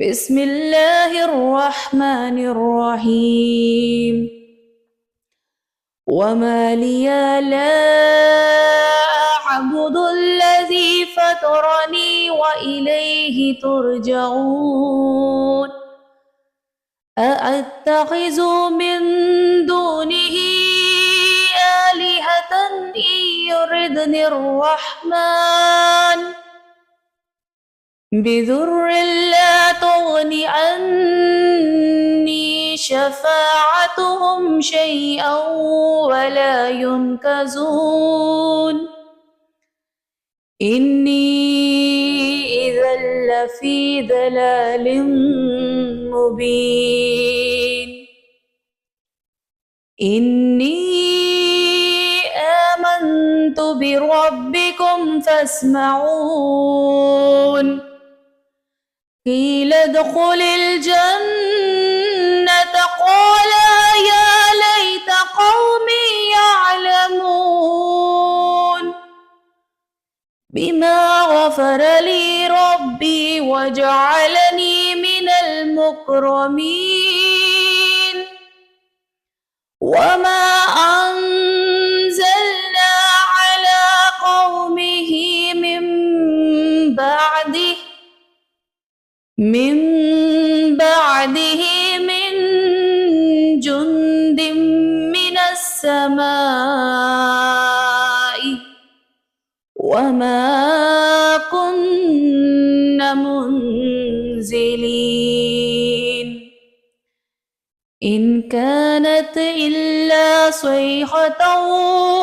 بسم اللہ الرحمن الرحیم وما لي لا أعبد الذي فطرني وإليه ترجعون أأتخذ من دونه آلهة إن يردني الرحمن بضر لا تغن عني شفاعتهم شيئا ولا ينقذون إني إذا لفي ضلال مبين إني آمنت بربكم فاسمعون قيل ادخل الجنة قال يا ليت قومي يعلمون بما غفر لي ربي وجعلني من المكرمين وما أنزلنا على قومه من بعده من جند من السماء وما كنا منزلين إن كانت إلا صيحة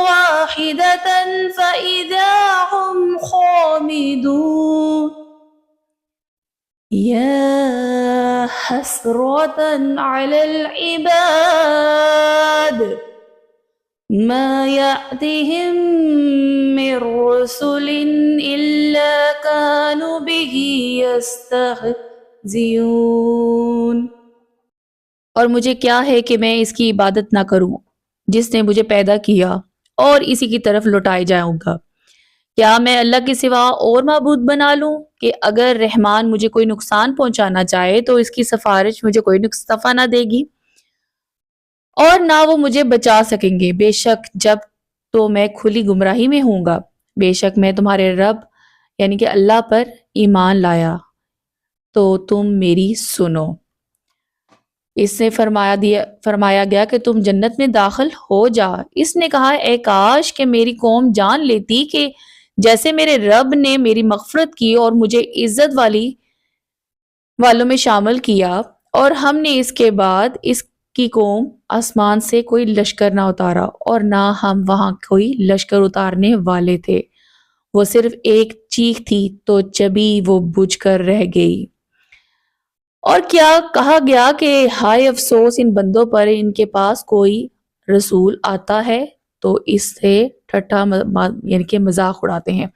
واحدة فإذا هم خامدون يا حسرة على العباد ما يأتهم من رسل إلا كانوا به يستهزئون اور مجھے کیا ہے کہ میں اس کی عبادت نہ کروں جس نے مجھے پیدا کیا اور اسی کی طرف لوٹائے جاؤں گا۔ کیا میں اللہ کے سوا اور معبود بنا لوں کہ اگر رحمان مجھے کوئی نقصان پہنچانا چاہے تو اس کی سفارش مجھے کوئی نفع نہ دے گی اور نہ وہ مجھے بچا سکیں گے۔ بے شک جب تو میں کھلی گمراہی میں ہوں گا۔ بے شک میں تمہارے رب یعنی کہ اللہ پر ایمان لایا تو تم میری سنو۔ اس سے فرمایا گیا کہ تم جنت میں داخل ہو جا۔ اس نے کہا اے کاش کہ میری قوم جان لیتی کہ جیسے میرے رب نے میری مغفرت کی اور مجھے عزت والوں میں شامل کیا اور ہم نے اس کے بعد اس کی قوم آسمان سے کوئی لشکر نہ اتارا اور نہ ہم وہاں کوئی لشکر اتارنے والے تھے، وہ صرف ایک چیخ تھی تو چبی وہ بجھ کر رہ گئی۔ اور کیا کہا گیا کہ ہائے افسوس ان بندوں پر، ان کے پاس کوئی رسول آتا ہے تو اس سے ٹھٹھا یعنی کہ مذاق اڑاتے ہیں۔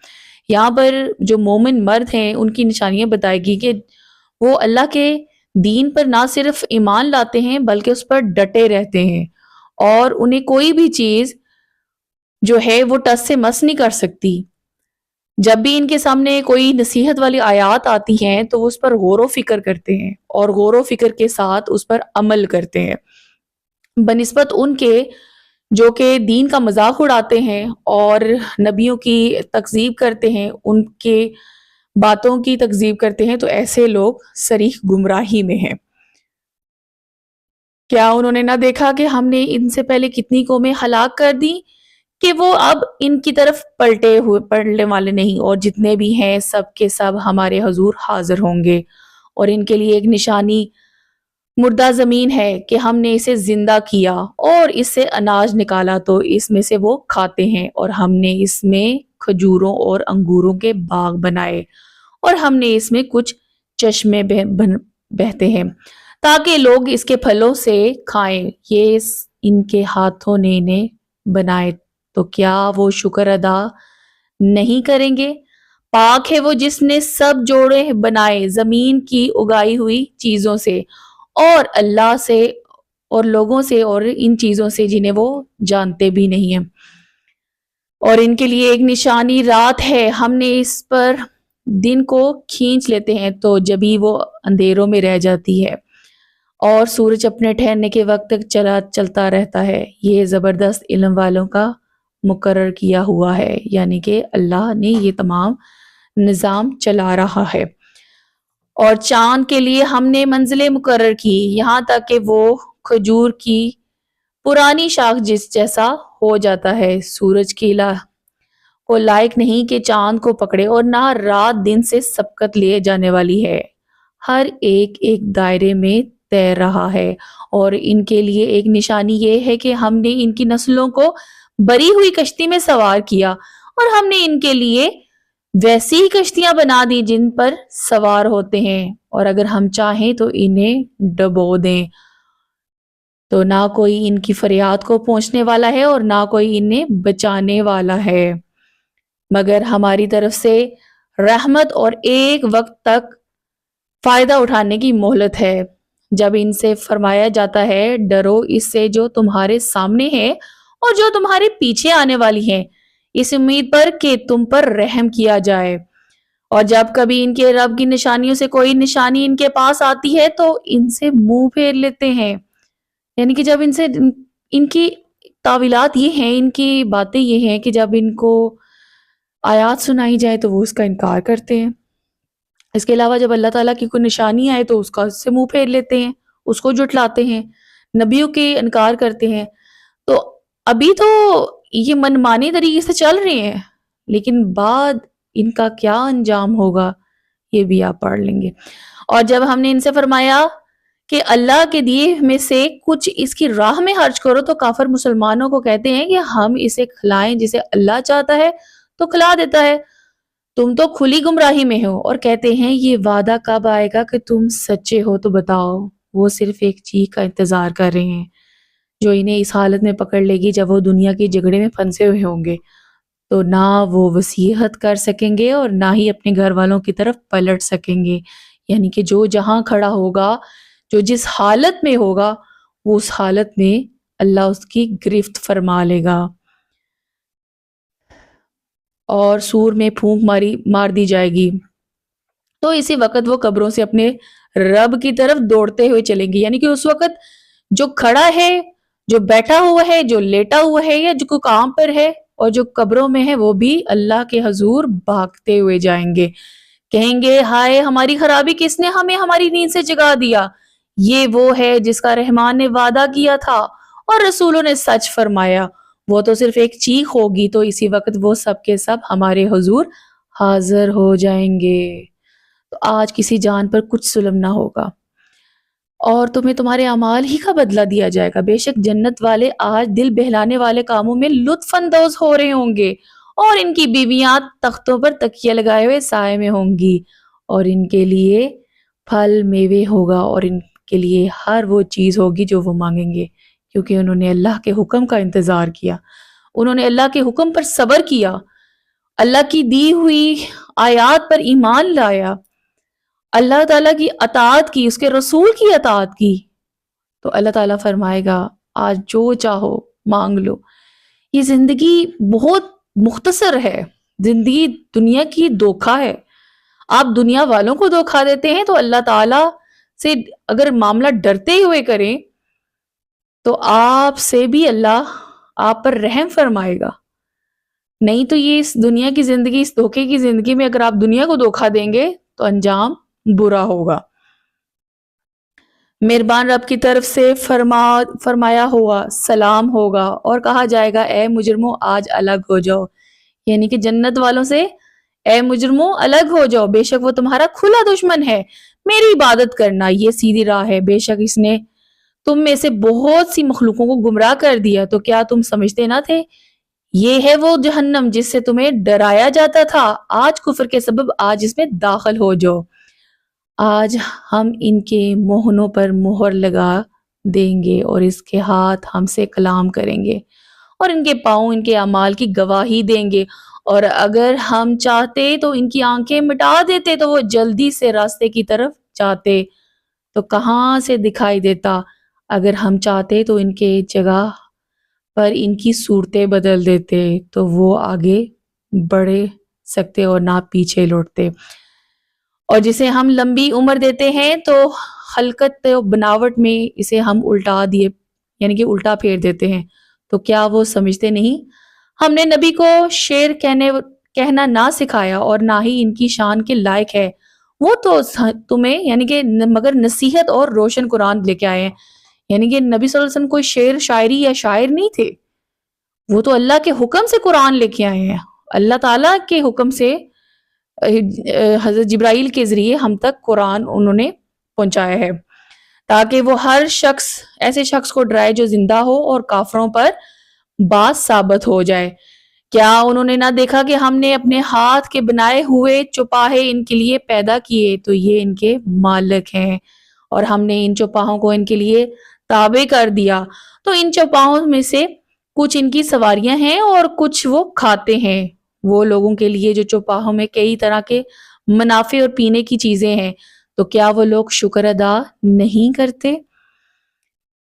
یہاں پر جو مومن مرد ہیں ان کی نشانیاں بتائے گی کہ وہ اللہ کے دین پر نہ صرف ایمان لاتے ہیں بلکہ اس پر ڈٹے رہتے ہیں اور انہیں کوئی بھی چیز جو ہے وہ ٹس سے مس نہیں کر سکتی۔ جب بھی ان کے سامنے کوئی نصیحت والی آیات آتی ہیں تو وہ اس پر غور و فکر کرتے ہیں اور غور و فکر کے ساتھ اس پر عمل کرتے ہیں، بنسبت ان کے جو کہ دین کا مذاق اڑاتے ہیں اور نبیوں کی تکذیب کرتے ہیں، ان کے باتوں کی تکذیب کرتے ہیں، تو ایسے لوگ صریح گمراہی میں ہیں۔ کیا انہوں نے نہ دیکھا کہ ہم نے ان سے پہلے کتنی قومیں ہلاک کر دی کہ وہ اب ان کی طرف پلٹنے والے نہیں، اور جتنے بھی ہیں سب کے سب ہمارے حضور حاضر ہوں گے، اور ان کے لیے ایک نشانی مردہ زمین ہے کہ ہم نے اسے زندہ کیا اور اس سے اناج نکالا تو اس میں سے وہ کھاتے ہیں، اور ہم نے اس میں کھجوروں اور انگوروں کے باغ بنائے اور ہم نے اس میں کچھ چشمے بہتے ہیں تاکہ لوگ اس کے پھلوں سے کھائیں، یہ ان کے ہاتھوں نے انہیں بنائے، تو کیا وہ شکر ادا نہیں کریں گے؟ پاک ہے وہ جس نے سب جوڑے بنائے زمین کی اگائی ہوئی چیزوں سے اور اللہ سے اور لوگوں سے اور ان چیزوں سے جنہیں وہ جانتے بھی نہیں ہیں۔ اور ان کے لیے ایک نشانی رات ہے، ہم نے اس پر دن کو کھینچ لیتے ہیں تو جبھی وہ اندھیروں میں رہ جاتی ہے اور سورج اپنے ٹھہرنے کے وقت تک چلتا رہتا ہے۔ یہ زبردست علم والوں کا مقرر کیا ہوا ہے، یعنی کہ اللہ نے یہ تمام نظام چلا رہا ہے۔ اور چاند کے لیے ہم نے منزلیں مقرر کی، یہاں تک کہ وہ کھجور کی پرانی شاخ جس جیسا ہو جاتا ہے۔ سورج کی کو لائق نہیں کہ چاند کو پکڑے، اور نہ رات دن سے سبقت لیے جانے والی ہے۔ ہر ایک ایک دائرے میں تیر رہا ہے، اور ان کے لیے ایک نشانی یہ ہے کہ ہم نے ان کی نسلوں کو بری ہوئی کشتی میں سوار کیا، اور ہم نے ان کے لیے ویسی ہی کشتیاں بنا دی جن پر سوار ہوتے ہیں، اور اگر ہم چاہیں تو انہیں ڈبو دیں تو نہ کوئی ان کی فریاد کو پہنچنے والا ہے اور نہ کوئی انہیں بچانے والا ہے، مگر ہماری طرف سے رحمت اور ایک وقت تک فائدہ اٹھانے کی مہلت ہے۔ جب ان سے فرمایا جاتا ہے ڈرو اس سے جو تمہارے سامنے ہے اور جو تمہارے پیچھے آنے والی ہے، اس امید پر کہ تم پر رحم کیا جائے، اور جب کبھی ان کے رب کی نشانیوں سے کوئی نشانی ان کے پاس آتی ہے تو ان سے منہ پھیر لیتے ہیں۔ یعنی کہ جب ان کی تعویلات یہ ہیں، ان کی باتیں یہ ہیں کہ جب ان کو آیات سنائی جائے تو وہ اس کا انکار کرتے ہیں۔ اس کے علاوہ جب اللہ تعالیٰ کی کوئی نشانی آئے تو اس کا اس سے منہ پھیر لیتے ہیں، اس کو جھٹلاتے ہیں، نبیوں کے انکار کرتے ہیں۔ تو ابھی تو یہ منمانی طریقے سے چل رہے ہیں، لیکن بعد ان کا کیا انجام ہوگا یہ بھی آپ پڑھ لیں گے۔ اور جب ہم نے ان سے فرمایا کہ اللہ کے دیے میں سے کچھ اس کی راہ میں خرچ کرو، تو کافر مسلمانوں کو کہتے ہیں کہ ہم اسے کھلائیں، جسے اللہ چاہتا ہے تو کھلا دیتا ہے، تم تو کھلی گمراہی میں ہو۔ اور کہتے ہیں یہ وعدہ کب آئے گا کہ تم سچے ہو تو بتاؤ۔ وہ صرف ایک چیز کا انتظار کر رہے ہیں جو انہیں اس حالت میں پکڑ لے گی جب وہ دنیا کے جھگڑے میں پھنسے ہوئے ہوں گے، تو نہ وہ وصیحت کر سکیں گے اور نہ ہی اپنے گھر والوں کی طرف پلٹ سکیں گے۔ یعنی کہ جو جہاں کھڑا ہوگا، جو جس حالت میں ہوگا، وہ اس حالت میں اللہ اس کی گرفت فرما لے گا، اور سور میں پھونک مار دی جائے گی، تو اسی وقت وہ قبروں سے اپنے رب کی طرف دوڑتے ہوئے چلیں گے۔ یعنی کہ اس وقت جو کھڑا ہے، جو بیٹھا ہوا ہے، جو لیٹا ہوا ہے، یا جو کام پر ہے اور جو قبروں میں ہے، وہ بھی اللہ کے حضور بھاگتے ہوئے جائیں گے، کہیں گے ہائے ہماری خرابی، کس نے ہمیں ہماری نیند سے جگا دیا؟ یہ وہ ہے جس کا رحمان نے وعدہ کیا تھا اور رسولوں نے سچ فرمایا، وہ تو صرف ایک چیخ ہوگی تو اسی وقت وہ سب کے سب ہمارے حضور حاضر ہو جائیں گے۔ تو آج کسی جان پر کچھ ظلم نہ ہوگا، اور تمہیں تمہارے اعمال ہی کا بدلہ دیا جائے گا۔ بے شک جنت والے آج دل بہلانے والے کاموں میں لطف اندوز ہو رہے ہوں گے، اور ان کی بیویاں تختوں پر تکیے لگائے ہوئے سائے میں ہوں گی، اور ان کے لیے پھل میوے ہوگا، اور ان کے لیے ہر وہ چیز ہوگی جو وہ مانگیں گے، کیونکہ انہوں نے اللہ کے حکم کا انتظار کیا، انہوں نے اللہ کے حکم پر صبر کیا، اللہ کی دی ہوئی آیات پر ایمان لایا، اللہ تعالیٰ کی اطاعت کی، اس کے رسول کی اطاعت کی، تو اللہ تعالیٰ فرمائے گا آج جو چاہو مانگ لو۔ یہ زندگی بہت مختصر ہے، زندگی دنیا کی دھوکہ ہے۔ آپ دنیا والوں کو دھوکہ دیتے ہیں تو اللہ تعالیٰ سے اگر معاملہ ڈرتے ہوئے کریں تو آپ سے بھی اللہ آپ پر رحم فرمائے گا، نہیں تو یہ اس دنیا کی زندگی، اس دھوکے کی زندگی میں اگر آپ دنیا کو دھوکہ دیں گے تو انجام برا ہوگا۔ مہربان رب کی طرف سے فرمایا ہوا سلام ہوگا، اور کہا جائے گا اے مجرموں آج الگ ہو جاؤ، یعنی کہ جنت والوں سے اے مجرموں الگ ہو جاؤ، بے شک وہ تمہارا کھلا دشمن ہے، میری عبادت کرنا یہ سیدھی راہ ہے، بے شک اس نے تم میں سے بہت سی مخلوقوں کو گمراہ کر دیا، تو کیا تم سمجھتے نہ تھے؟ یہ ہے وہ جہنم جس سے تمہیں ڈرایا جاتا تھا، آج کفر کے سبب آج اس میں داخل ہو جاؤ۔ آج ہم ان کے موہنوں پر مہر لگا دیں گے اور اس کے ہاتھ ہم سے کلام کریں گے، اور ان کے پاؤں ان کے اعمال کی گواہی دیں گے، اور اگر ہم چاہتے تو ان کی آنکھیں مٹا دیتے تو وہ جلدی سے راستے کی طرف جاتے، تو کہاں سے دکھائی دیتا؟ اگر ہم چاہتے تو ان کے جگہ پر ان کی صورتیں بدل دیتے تو وہ آگے بڑھ سکتے اور نہ پیچھے لوٹتے، اور جسے ہم لمبی عمر دیتے ہیں تو خلقت و بناوٹ میں اسے ہم الٹا دیے یعنی کہ الٹا پھیر دیتے ہیں، تو کیا وہ سمجھتے نہیں؟ ہم نے نبی کو شعر کہنا نہ سکھایا اور نہ ہی ان کی شان کے لائق ہے، وہ تو تمہیں یعنی کہ مگر نصیحت اور روشن قرآن لے کے آئے ہیں۔ یعنی کہ نبی صلی اللہ علیہ وسلم کوئی شعر شاعری یا شاعر نہیں تھے، وہ تو اللہ کے حکم سے قرآن لے کے آئے ہیں، اللہ تعالیٰ کے حکم سے حضرت جبرائیل کے ذریعے ہم تک قرآن انہوں نے پہنچایا ہے، تاکہ وہ ہر شخص ایسے شخص کو ڈرائے جو زندہ ہو اور کافروں پر باز ثابت ہو جائے۔ کیا انہوں نے نہ دیکھا کہ ہم نے اپنے ہاتھ کے بنائے ہوئے چوپاہے ان کے لیے پیدا کیے تو یہ ان کے مالک ہیں، اور ہم نے ان چوپاہوں کو ان کے لیے تابع کر دیا، تو ان چوپاہوں میں سے کچھ ان کی سواریاں ہیں اور کچھ وہ کھاتے ہیں۔ وہ لوگوں کے لیے جو چوپاہوں میں کئی طرح کے منافع اور پینے کی چیزیں ہیں، تو کیا وہ لوگ شکر ادا نہیں کرتے؟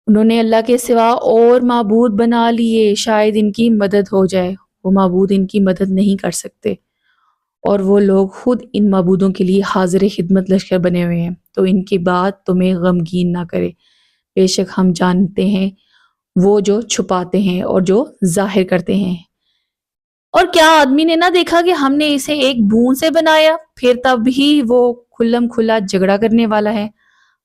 انہوں نے اللہ کے سوا اور معبود بنا لیے شاید ان کی مدد ہو جائے، وہ معبود ان کی مدد نہیں کر سکتے، اور وہ لوگ خود ان معبودوں کے لیے حاضر خدمت لشکر بنے ہوئے ہیں، تو ان کی بات تمہیں غمگین نہ کرے، بے شک ہم جانتے ہیں وہ جو چھپاتے ہیں اور جو ظاہر کرتے ہیں۔ اور کیا آدمی نے نہ دیکھا کہ ہم نے اسے ایک بوند سے بنایا، پھر تب بھی وہ کھلم کھلا جھگڑا کرنے والا ہے،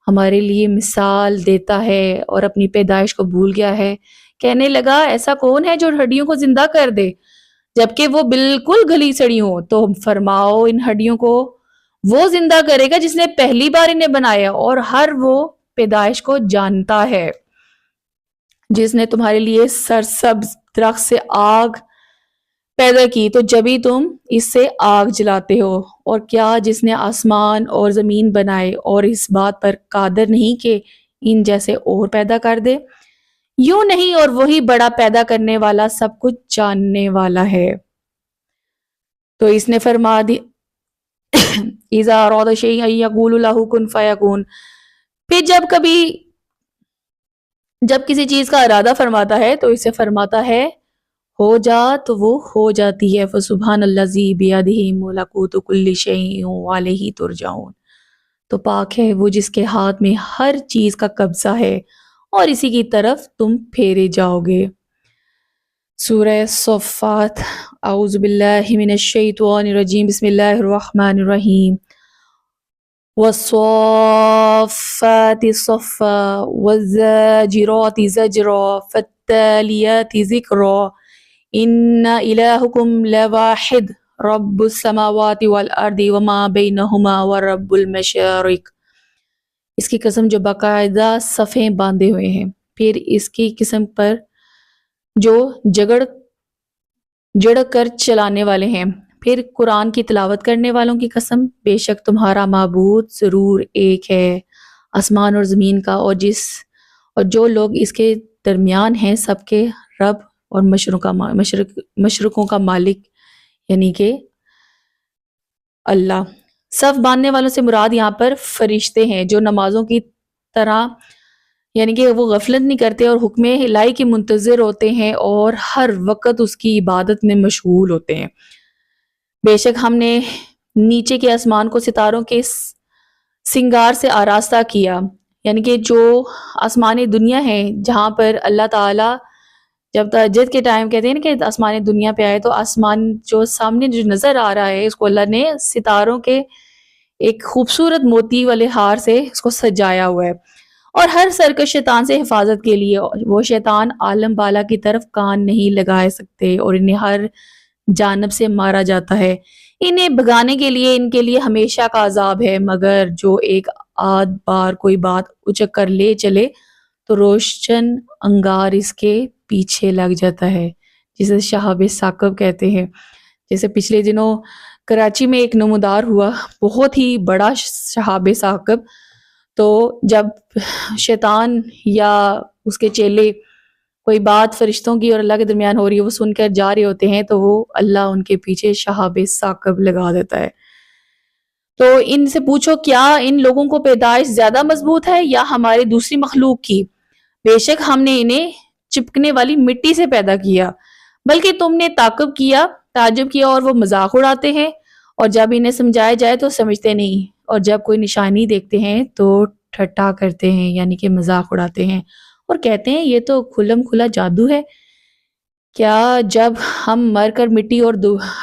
ہمارے لیے مثال دیتا ہے اور اپنی پیدائش کو بھول گیا ہے۔ کہنے لگا ایسا کون ہے جو ہڈیوں کو زندہ کر دے جبکہ وہ بالکل گلی سڑی ہوں؟ تو فرماؤ ان ہڈیوں کو وہ زندہ کرے گا جس نے پہلی بار انہیں بنایا، اور ہر وہ پیدائش کو جانتا ہے جس نے تمہارے لیے سرسبز درخت سے آگ پیدا کی تو جبھی تم اس سے آگ جلاتے ہو، اور کیا جس نے آسمان اور زمین بنائے اور اس بات پر قادر نہیں کہ ان جیسے اور پیدا کر دے؟ یوں نہیں، اور وہی بڑا پیدا کرنے والا سب کچھ جاننے والا ہے۔ تو اس نے فرما دی اذا اراد شیئا یقول له کن فیکون، پھر جب کسی چیز کا ارادہ فرماتا ہے تو اسے فرماتا ہے ہو جا تو وہ ہو جاتی ہے۔ فسبحان الذی بیدہ ملکوت کل شیء والیہ ترجعون، تو پاک ہے وہ جس کے ہاتھ میں ہر چیز کا قبضہ ہے اور اسی کی طرف تم پھیرے جاؤ گے۔ سورہ صفات، اعوذ باللہ من الشیطان الرجیم، بسم اللہ الرحمن الرحیم۔ والصافات صفا والزاجرات زجرا فالتالیات ذکرا ان الہکم لواحد رب السماوات والارض وما بینہما ورب المشارق۔ اس کی قسم جو باقاعدہ صفیں باندھے ہوئے ہیں، پھر اس کی قسم پر جو جڑ کر چلانے والے ہیں، پھر قرآن کی تلاوت کرنے والوں کی قسم، بے شک تمہارا معبود ضرور ایک ہے، آسمان اور زمین کا اور جو لوگ اس کے درمیان ہیں سب کے رب اور مشرقوں کا مالک یعنی کہ اللہ۔ صف باندھنے والوں سے مراد یہاں پر فرشتے ہیں جو نمازوں کی طرح یعنی کہ وہ غفلت نہیں کرتے اور حکم الہی کے منتظر ہوتے ہیں اور ہر وقت اس کی عبادت میں مشغول ہوتے ہیں۔ بے شک ہم نے نیچے کے آسمان کو ستاروں کے سنگار سے آراستہ کیا، یعنی کہ جو آسمانی دنیا ہے جہاں پر اللہ تعالیٰ جب تہجد کے ٹائم کہتے ہیں نا کہ آسمانی دنیا پہ آئے، تو آسمان جو سامنے جو نظر آ رہا ہے اس کو اللہ نے ستاروں کے ایک خوبصورت موتی والے ہار سے اس کو سجایا ہوا ہے، اور ہر سرکش شیطان سے حفاظت کے لیے وہ شیطان عالم بالا کی طرف کان نہیں لگا سکتے اور انہیں ہر جانب سے مارا جاتا ہے۔ انہیں بھگانے کے لیے ان کے لیے ہمیشہ کا عذاب ہے، مگر جو ایک آدھ بار کوئی بات اچک کر لے چلے تو روشن انگار اس کے پیچھے لگ جاتا ہے، جسے شہاب ثاقب کہتے ہیں۔ جیسے پچھلے دنوں کراچی میں ایک نمودار ہوا، بہت ہی بڑا شہاب ثاقب، تو جب شیطان یا اس کے چیلے کوئی بات فرشتوں کی اور اللہ کے درمیان ہو رہی ہے وہ سن کر جا رہے ہوتے ہیں تو وہ اللہ ان کے پیچھے شہاب ثاقب لگا دیتا ہے۔ تو ان سے پوچھو کیا ان لوگوں کو پیدائش زیادہ مضبوط ہے یا ہماری دوسری مخلوق کی؟ بے شک ہم نے انہیں چپکنے والی مٹی سے پیدا کیا، بلکہ تم نے تعقب کیا تعجب کیا اور وہ مذاق اڑاتے ہیں، اور جب انہیں سمجھایا جائے تو سمجھتے نہیں، اور جب کوئی نشانی دیکھتے ہیں تو ٹھٹھا کرتے ہیں یعنی کہ مذاق اڑاتے ہیں اور کہتے ہیں یہ تو کھلم کھلا جادو ہے۔ کیا جب ہم مر کر مٹی اور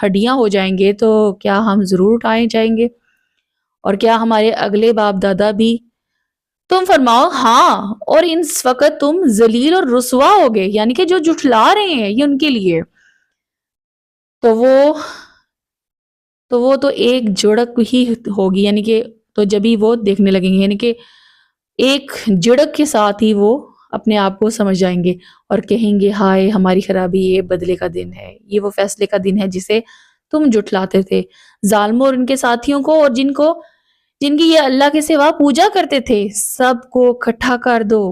ہڈیاں ہو جائیں گے تو کیا ہم ضرور اٹھائے جائیں گے؟ اور کیا ہمارے اگلے باپ دادا بھی؟ تم فرماؤ ہاں، اور اس وقت تم ذلیل اور رسوا ہوگے، یعنی کہ جو جھٹلا رہے ہیں یہ ان کے لیے تو وہ تو ایک جڑک ہی ہوگی، یعنی کہ تو جبھی وہ دیکھنے لگیں گے، یعنی کہ ایک جڑک کے ساتھ ہی وہ اپنے آپ کو سمجھ جائیں گے اور کہیں گے ہائے ہماری خرابی، یہ بدلے کا دن ہے، یہ وہ فیصلے کا دن ہے جسے تم جھٹلاتے تھے، ظالموں اور ان کے ساتھیوں کو، اور جن کی یہ اللہ کے سوا پوجا کرتے تھے، سب کو اکٹھا کر دو،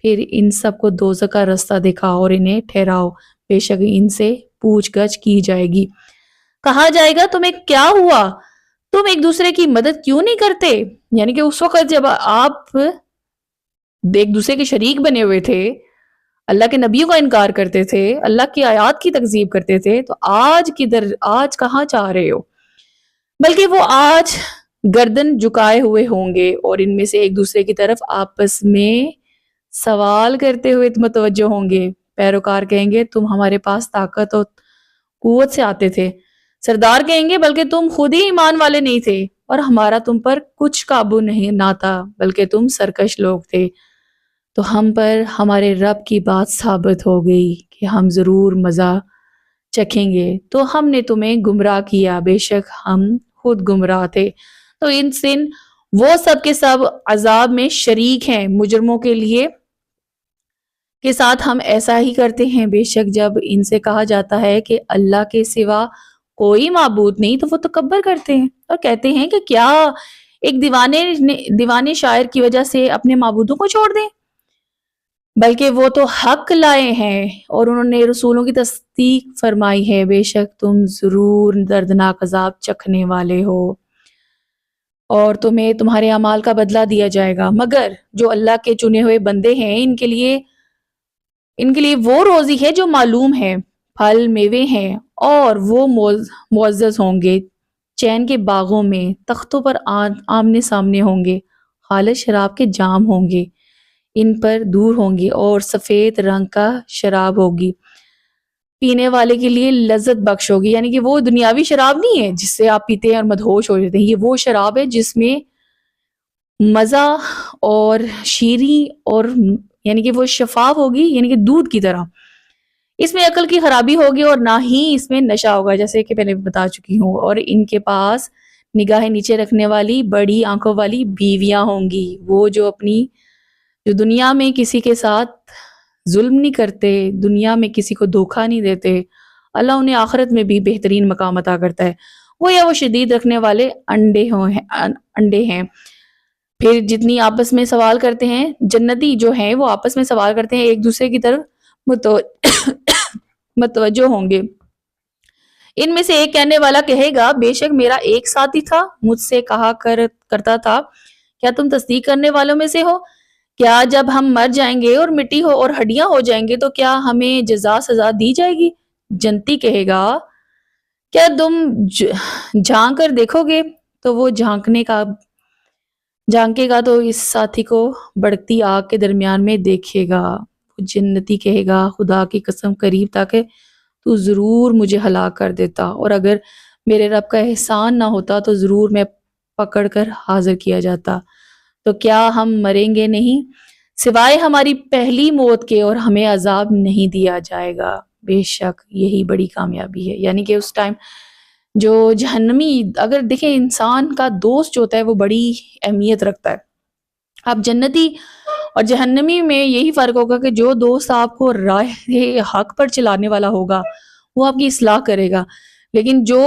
پھر ان سب کو دوزخ کا رستہ دکھاؤ اور انہیں ٹھہراؤ، بے شک ان سے پوچھ گچھ کی جائے گی۔ کہا جائے گا تمہیں کیا ہوا، تم ایک دوسرے کی مدد کیوں نہیں کرتے؟ یعنی کہ اس وقت جب آپ ایک دوسرے کے شریک بنے ہوئے تھے، اللہ کے نبیوں کا انکار کرتے تھے، اللہ کی آیات کی تکذیب کرتے تھے، تو آج کہاں چاہ رہے ہو؟ بلکہ وہ آج گردن جھکائے ہوئے ہوں گے اور ان میں سے ایک دوسرے کی طرف آپس میں سوال کرتے ہوئے متوجہ ہوں گے۔ پیروکار کہیں گے تم ہمارے پاس طاقت اور قوت سے آتے تھے، سردار کہیں گے بلکہ تم خود ہی ایمان والے نہیں تھے اور ہمارا تم پر کچھ قابو نہیں نہ تھا، بلکہ تم سرکش لوگ تھے، تو ہم پر ہمارے رب کی بات ثابت ہو گئی کہ ہم ضرور مزہ چکھیں گے، تو ہم نے تمہیں گمراہ کیا، بے شک ہم خود گمراہ تھے۔ تو ان سن وہ سب کے سب عذاب میں شریک ہیں، مجرموں کے ساتھ ہم ایسا ہی کرتے ہیں۔ بے شک جب ان سے کہا جاتا ہے کہ اللہ کے سوا کوئی معبود نہیں تو وہ تکبر کرتے ہیں اور کہتے ہیں کہ کیا ایک دیوانے شاعر کی وجہ سے اپنے معبودوں کو چھوڑ دیں، بلکہ وہ تو حق لائے ہیں اور انہوں نے رسولوں کی تصدیق فرمائی ہے، بے شک تم ضرور دردناک عذاب چکھنے والے ہو اور تمہیں تمہارے اعمال کا بدلہ دیا جائے گا۔ مگر جو اللہ کے چنے ہوئے بندے ہیں ان کے لیے وہ روزی ہے جو معلوم ہے، پھل میوے ہیں اور وہ معزز ہوں گے، چین کے باغوں میں تختوں پر آمنے سامنے ہوں گے، خالص شراب کے جام ہوں گے، ان پر دور ہوں گے اور سفید رنگ کا شراب ہوگی، پینے والے کے لیے لذت بخش ہوگی۔ یعنی کہ وہ دنیاوی شراب نہیں ہے جس سے آپ پیتے ہیں اور مدہوش ہو جاتے ہیں، یہ وہ شراب ہے جس میں مزہ اور شیریں اور یعنی کہ وہ شفاف ہوگی، یعنی کہ دودھ کی طرح، اس میں عقل کی خرابی ہوگی اور نہ ہی اس میں نشہ ہوگا، جیسے کہ پہلے بتا چکی ہوں، اور ان کے پاس نگاہیں نیچے رکھنے والی بڑی آنکھوں والی بیویاں ہوں گی، وہ جو دنیا میں کسی کے ساتھ ظلم نہیں کرتے، دنیا میں کسی کو دھوکہ نہیں دیتے، اللہ انہیں آخرت میں بھی بہترین مقام عطا کرتا ہے، وہ شدید رکھنے والے انڈے ہیں۔ پھر جتنی آپس میں سوال کرتے ہیں، جنتی جو ہیں وہ آپس میں سوال کرتے ہیں، ایک دوسرے کی طرف متوجہ ہوں گے۔ ان میں سے ایک کہنے والا کہے گا بے شک میرا ایک ساتھی تھا، مجھ سے کہا کرتا تھا کیا تم تصدیق کرنے والوں میں سے ہو؟ کیا جب ہم مر جائیں گے اور مٹی ہو اور ہڈیاں ہو جائیں گے تو کیا ہمیں جزا سزا دی جائے گی؟ جنتی کہے گا کیا تم جھانک کر دیکھو گے؟ تو وہ جھانکے گا تو اس ساتھی کو بڑکتی آگ کے درمیان میں دیکھے گا۔ جنتی کہے گا خدا کی قسم قریب تاکہ تو ضرور مجھے ہلاک کر دیتا، اور اگر میرے رب کا احسان نہ ہوتا تو ضرور میں پکڑ کر حاضر کیا جاتا۔ تو کیا ہم مریں گے نہیں سوائے ہماری پہلی موت کے، اور ہمیں عذاب نہیں دیا جائے گا، بے شک یہی بڑی کامیابی ہے۔ یعنی کہ اس ٹائم جو جہنمی، اگر دیکھیں انسان کا دوست جو ہوتا ہے وہ بڑی اہمیت رکھتا ہے، آپ جنتی اور جہنمی میں یہی فرق ہوگا کہ جو دوست آپ کو راہ حق پر چلانے والا ہوگا وہ آپ کی اصلاح کرے گا، لیکن جو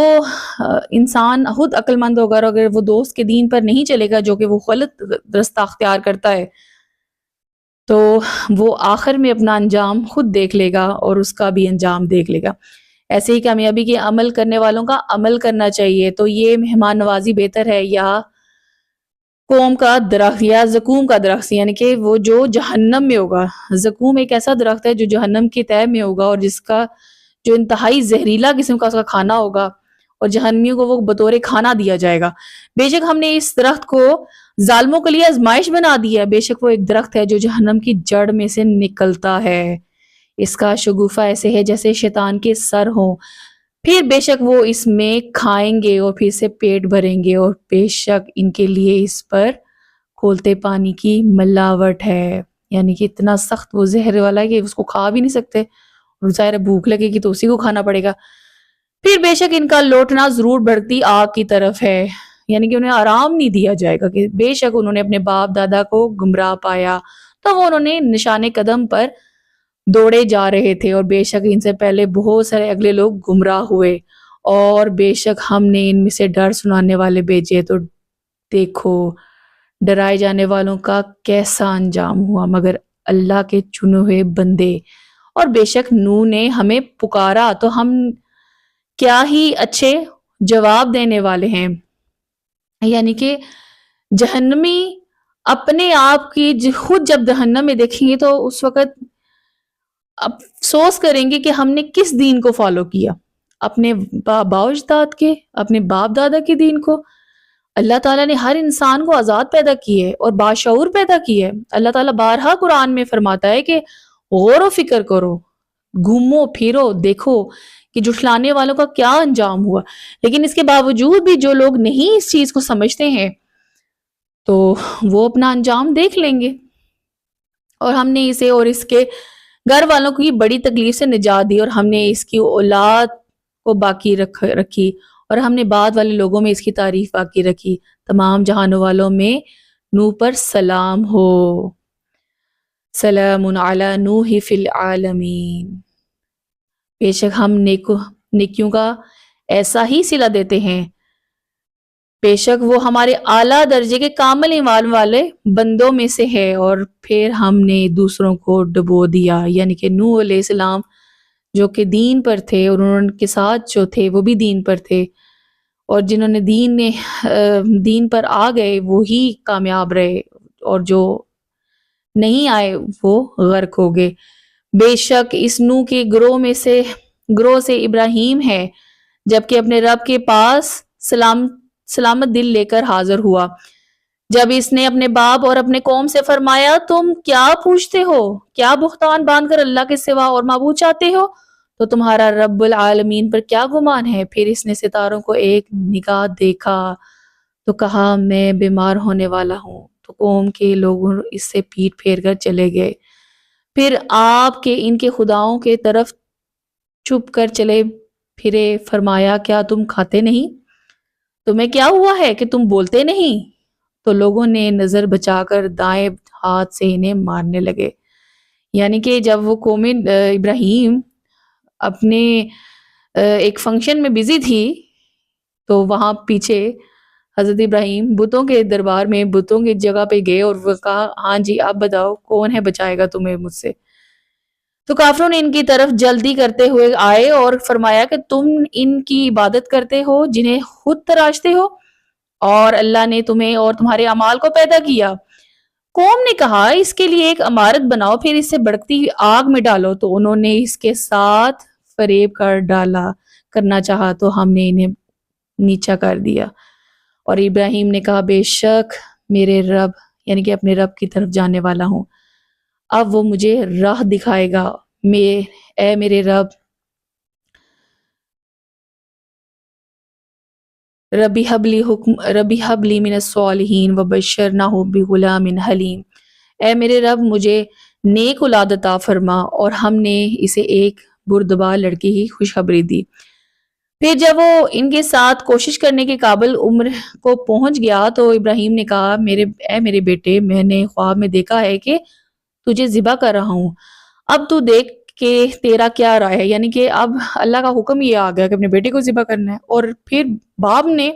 انسان خود عقل مند ہوگا اور اگر وہ دوست کے دین پر نہیں چلے گا جو کہ وہ غلط رستہ اختیار کرتا ہے تو وہ آخر میں اپنا انجام خود دیکھ لے گا اور اس کا بھی انجام دیکھ لے گا۔ ایسے ہی کامیابی کے عمل کرنے والوں کا عمل کرنا چاہیے۔ تو یہ مہمان نوازی بہتر ہے یا قوم کا درخت یا زقوم کا درخت، یعنی کہ وہ جو جہنم میں ہوگا۔ زقوم ایک ایسا درخت ہے جو جہنم کی تہہ میں ہوگا اور جو انتہائی زہریلا قسم کا اس کا کھانا ہوگا اور جہنمیوں کو وہ بطور کھانا دیا جائے گا۔ بے شک ہم نے اس درخت کو ظالموں کے لیے آزمائش بنا دی ہے، بے شک وہ ایک درخت ہے جو جہنم کی جڑ میں سے نکلتا ہے، اس کا شگوفہ ایسے ہے جیسے شیطان کے سر ہوں، پھر بے شک وہ اس میں کھائیں گے اور پھر سے پیٹ بھریں گے، اور بے شک ان کے لیے اس پر کھولتے پانی کی ملاوٹ ہے، یعنی کہ اتنا سخت وہ زہر والا ہے کہ اس کو کھا بھی نہیں سکتے، ظاہر ہے بھوک لگے گی تو اسی کو کھانا پڑے گا۔ پھر بے شک ان کا لوٹنا ضرور بڑھتی آگ کی طرف ہے، یعنی کہ انہیں آرام نہیں دیا جائے گا، کہ بے شک انہوں نے اپنے باپ دادا کو گمراہ پایا تو وہ انہوں نے نشان قدم پر دوڑے جا رہے تھے، اور بے شک ان سے پہلے بہت سارے اگلے لوگ گمراہ ہوئے، اور بے شک ہم نے ان میں سے ڈر سنانے والے بھیجے، تو دیکھو ڈرائے جانے والوں کا کیسا انجام ہوا مگر اللہ کے چنے ہوئے بندے۔ اور بے شک نوح نے ہمیں پکارا تو ہم کیا ہی اچھے جواب دینے والے ہیں، یعنی کہ جہنمی اپنے آپ کی خود جب جہنم میں دیکھیں گے تو اس وقت افسوس کریں گے کہ ہم نے کس دین کو فالو کیا، اپنے باء اجداد کے، اپنے باپ دادا کے دین کو۔ اللہ تعالیٰ نے ہر انسان کو آزاد پیدا کی ہے اور باشعور پیدا کی ہے۔ اللہ تعالیٰ بارہا قرآن میں فرماتا ہے کہ غور و فکر کرو، گھومو پھرو، دیکھو کہ جھٹلانے والوں کا کیا انجام ہوا، لیکن اس کے باوجود بھی جو لوگ نہیں اس چیز کو سمجھتے ہیں تو وہ اپنا انجام دیکھ لیں گے۔ اور ہم نے اسے اور اس کے گھر والوں کی بڑی تکلیف سے نجات دی، اور ہم نے اس کی اولاد کو باقی رکھی، اور ہم نے بعد والے لوگوں میں اس کی تعریف باقی رکھی۔ تمام جہانوں والوں میں نوح پر سلام ہو، سلام علی نوح فی العالمین۔ بے شک ہم نیکیوں کا ایسا ہی صلہ دیتے ہیں، بے شک وہ ہمارے اعلیٰ درجے کے کامل ایمان والے بندوں میں سے ہے۔ اور پھر ہم نے دوسروں کو ڈبو دیا، یعنی کہ نوح علیہ السلام جو کہ دین پر تھے اور ان کے ساتھ جو تھے وہ بھی دین پر تھے، اور جنہوں نے دین پر آ گئے وہی کامیاب رہے، اور جو نہیں آئے وہ غرق ہو گئے۔ بے شک اس نوح کے گروہ سے ابراہیم ہے، جبکہ اپنے رب کے پاس سلامت دل لے کر حاضر ہوا، جب اس نے اپنے باپ اور اپنے قوم سے فرمایا تم کیا پوچھتے ہو، کیا بہتان باندھ کر اللہ کے سوا اور معبود چاہتے ہو، تو تمہارا رب العالمین پر کیا گمان ہے؟ پھر اس نے ستاروں کو ایک نگاہ دیکھا تو کہا میں بیمار ہونے والا ہوں، تو قوم کے لوگ اس سے پیٹ پھیر کر چلے گئے۔ پھر آپ کے ان کے خداؤں کے طرف چھپ کر چلے پھرے، فرمایا کیا تم کھاتے نہیں؟ تمہیں کیا ہوا ہے کہ تم بولتے نہیں؟ تو لوگوں نے نظر بچا کر دائیں ہاتھ سے انہیں مارنے لگے، یعنی کہ جب وہ قوم ابراہیم اپنے ایک فنکشن میں بزی تھی تو وہاں پیچھے حضرت ابراہیم بتوں کے دربار میں بتوں کی جگہ پہ گئے اور وہ کہا ہاں جی آپ بتاؤ کون ہے بچائے گا تمہیں مجھ سے؟ تو کافروں نے ان کی طرف جلدی کرتے ہوئے آئے اور فرمایا کہ تم ان کی عبادت کرتے ہو جنہیں خود تراشتے ہو، اور اللہ نے تمہیں اور تمہارے اعمال کو پیدا کیا۔ قوم نے کہا اس کے لیے ایک عمارت بناؤ پھر اسے بھڑکتی آگ میں ڈالو، تو انہوں نے اس کے ساتھ فریب کرنا چاہا تو ہم نے انہیں نیچا کر دیا۔ اور ابراہیم نے کہا بے شک میرے رب، یعنی کہ اپنے رب کی طرف جانے والا ہوں، اب وہ مجھے راہ دکھائے گا۔ اے میرے رب، ربی حبلی من الصالحین وبشرناہ بغلام حلیم، اے میرے رب مجھے نیک اولاد عطا فرما، اور ہم نے اسے ایک بردبار لڑکی کی خوشخبری دی۔ پھر جب وہ ان کے ساتھ کوشش کرنے کے قابل عمر کو پہنچ گیا تو ابراہیم نے کہا اے میرے بیٹے، میں نے خواب میں دیکھا ہے کہ تجھے ذبح کر رہا ہوں، اب تو دیکھ کہ تیرا کیا رائے ہے، یعنی کہ اب اللہ کا حکم یہ آ گیا کہ اپنے بیٹے کو ذبح کرنا ہے۔ اور پھر باپ نے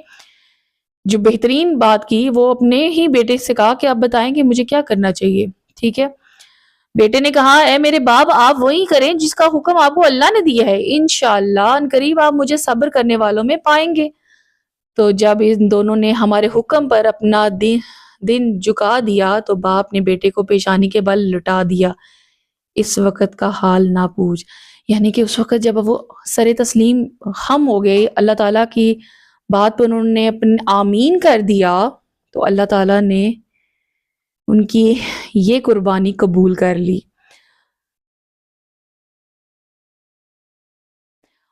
جو بہترین بات کی وہ اپنے ہی بیٹے سے کہا کہ آپ بتائیں کہ مجھے کیا کرنا چاہیے، ٹھیک ہے؟ بیٹے نے کہا اے میرے باپ آپ وہی کریں جس کا حکم آپ کو اللہ نے دیا ہے، انشاءاللہ ان قریب آپ مجھے صبر کرنے والوں میں پائیں گے۔ تو جب ان دونوں نے ہمارے حکم پر اپنا دن جھکا دیا تو باپ نے بیٹے کو پیشانی کے بل لٹا دیا، اس وقت کا حال نہ پوچھ. یعنی کہ اس وقت جب وہ سر تسلیم خم ہو گئے، اللہ تعالیٰ کی بات پر انہوں نے اپنے آمین کر دیا، تو اللہ تعالیٰ نے ان کی یہ قربانی قبول کر لی.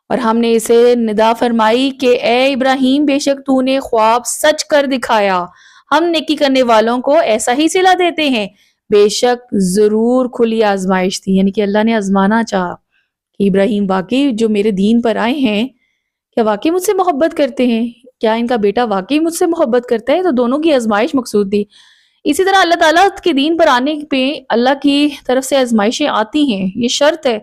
اور ہم نے اسے ندا فرمائی کہ اے ابراہیم، بے شک تو نے خواب سچ کر دکھایا، ہم نیکی کرنے والوں کو ایسا ہی صلہ دیتے ہیں. بے شک ضرور کھلی آزمائش تھی، یعنی کہ اللہ نے آزمانا چاہا کہ ابراہیم واقعی جو میرے دین پر آئے ہیں کیا واقعی مجھ سے محبت کرتے ہیں، کیا ان کا بیٹا واقعی مجھ سے محبت کرتا ہے. تو دونوں کی آزمائش مقصود تھی. اسی طرح اللہ تعالیٰ کے دین پر آنے پہ اللہ کی طرف سے آزمائشیں آتی ہیں، یہ شرط ہے،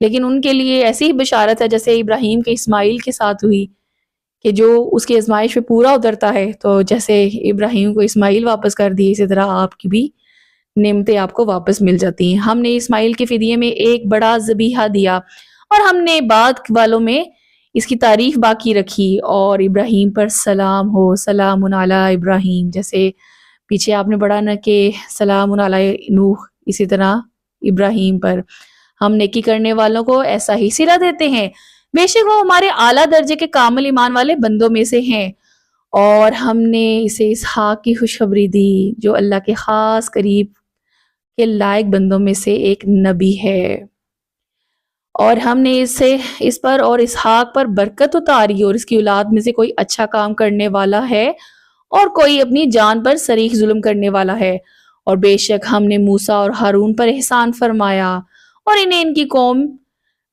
لیکن ان کے لیے ایسی ہی بشارت ہے جیسے ابراہیم کے اسماعیل کے ساتھ ہوئی کہ جو اس کی آزمائش پہ پورا اترتا ہے تو جیسے ابراہیم کو اسماعیل واپس کر دیے، اسی طرح آپ کی بھی نعمتیں آپ کو واپس مل جاتی ہیں. ہم نے اسماعیل کے فدیے میں ایک بڑا ذبیحہ دیا اور ہم نے بعد والوں میں اس کی تعریف باقی رکھی. اور ابراہیم پر سلام ہو، سلام علی ابراہیم، جیسے پیچھے آپ نے پڑھا نا کہ سلام علی نوح، اسی طرح ابراہیم پر ہم نیکی کرنے والوں کو ایسا ہی صلہ دیتے ہیں. بے شک وہ ہمارے اعلیٰ درجے کے کامل ایمان والے بندوں میں سے ہیں. اور ہم نے اسے اسحاق کی خوشخبری دی جو اللہ کے خاص قریب کے لائق بندوں میں سے ایک نبی ہے. اور ہم نے اس پر اور اسحاق پر برکت اتاری، اور اس کی اولاد میں سے کوئی اچھا کام کرنے والا ہے اور کوئی اپنی جان پر صریح ظلم کرنے والا ہے. اور بے شک ہم نے موسیٰ اور ہارون پر احسان فرمایا اور انہیں ان کی قوم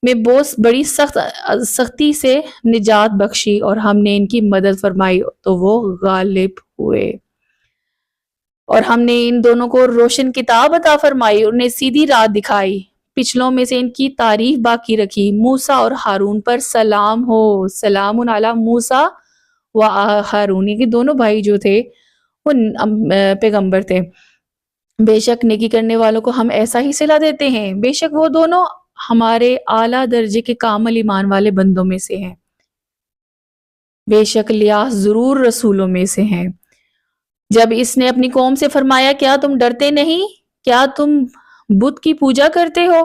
میں بہت بڑی سختی سے نجات بخشی، اور ہم نے ان کی مدد فرمائی تو وہ غالب ہوئے. اور ہم نے ان دونوں کو روشن کتاب عطا فرمائی، انہیں سیدھی راہ دکھائی، پچھلوں میں سے ان کی تعریف باقی رکھی. موسیٰ اور ہارون پر سلام ہو، سلام علی موسیٰ و ہارون، یہ دونوں بھائی جو تھے وہ پیغمبر تھے. بے شک نیکی کرنے والوں کو ہم ایسا ہی صلہ دیتے ہیں، بے شک وہ دونوں ہمارے اعلیٰ درجے کے کامل ایمان والے بندوں میں سے ہیں. بے شک الیاس ضرور رسولوں میں سے ہیں. جب اس نے اپنی قوم سے فرمایا کیا تم ڈرتے نہیں، کیا تم بت کی پوجا کرتے ہو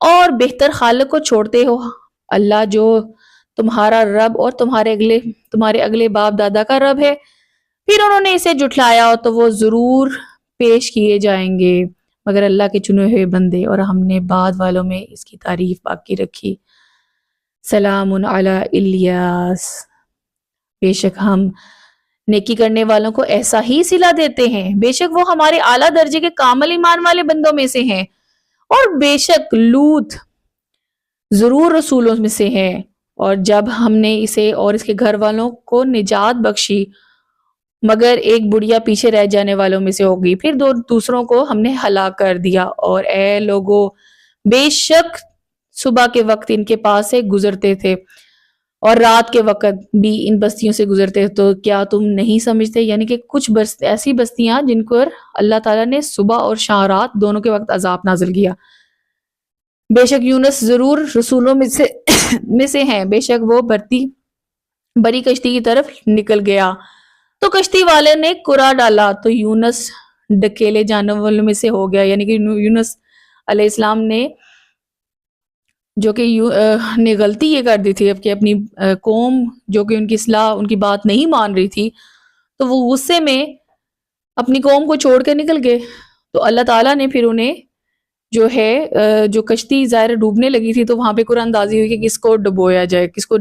اور بہتر خالق کو چھوڑتے ہو، اللہ جو تمہارا رب اور تمہارے اگلے باپ دادا کا رب ہے. پھر انہوں نے اسے جھٹلایا تو وہ ضرور پیش کیے جائیں گے مگر اللہ کے چنے ہوئے بندے. اور ہم نے بعد والوں میں اس کی تعریف باقی رکھی. سلام علی الیاس، بے شک ہم نیکی کرنے والوں کو ایسا ہی صلہ دیتے ہیں، بے شک وہ ہمارے اعلیٰ درجے کے کامل ایمان والے بندوں میں سے ہیں. اور بے شک لوط ضرور رسولوں میں سے ہیں. اور جب ہم نے اسے اور اس کے گھر والوں کو نجات بخشی مگر ایک بڑھیا پیچھے رہ جانے والوں میں سے ہوگی، پھر دوسروں کو ہم نے ہلاک کر دیا. اور اے لوگو، بے شک صبح کے وقت ان کے پاس سے گزرتے تھے اور رات کے وقت بھی ان بستیوں سے گزرتے، تو کیا تم نہیں سمجھتے؟ یعنی کہ کچھ ایسی بستیاں جن پر اللہ تعالیٰ نے صبح اور شام رات دونوں کے وقت عذاب نازل کیا. بے شک یونس ضرور رسولوں میں سے ہیں، بے شک وہ بڑی کشتی کی طرف نکل گیا تو کشتی والے نے کرا ڈالا تو یونس ڈکیلے جانے والوں میں سے ہو گیا. یعنی کہ یونس علیہ السلام نے جو کہ نے غلطی یہ کر دی تھی اب کہ اپنی قوم جو کہ ان کی اصلاح ان کی بات نہیں مان رہی تھی تو وہ غصے میں اپنی قوم کو چھوڑ کے نکل گئے. تو اللہ تعالیٰ نے پھر انہیں جو ہے جو کشتی ظاہر ڈوبنے لگی تھی تو وہاں پہ قرآن اندازی ہوئی کہ کس کو ڈبویا جائے، کس کو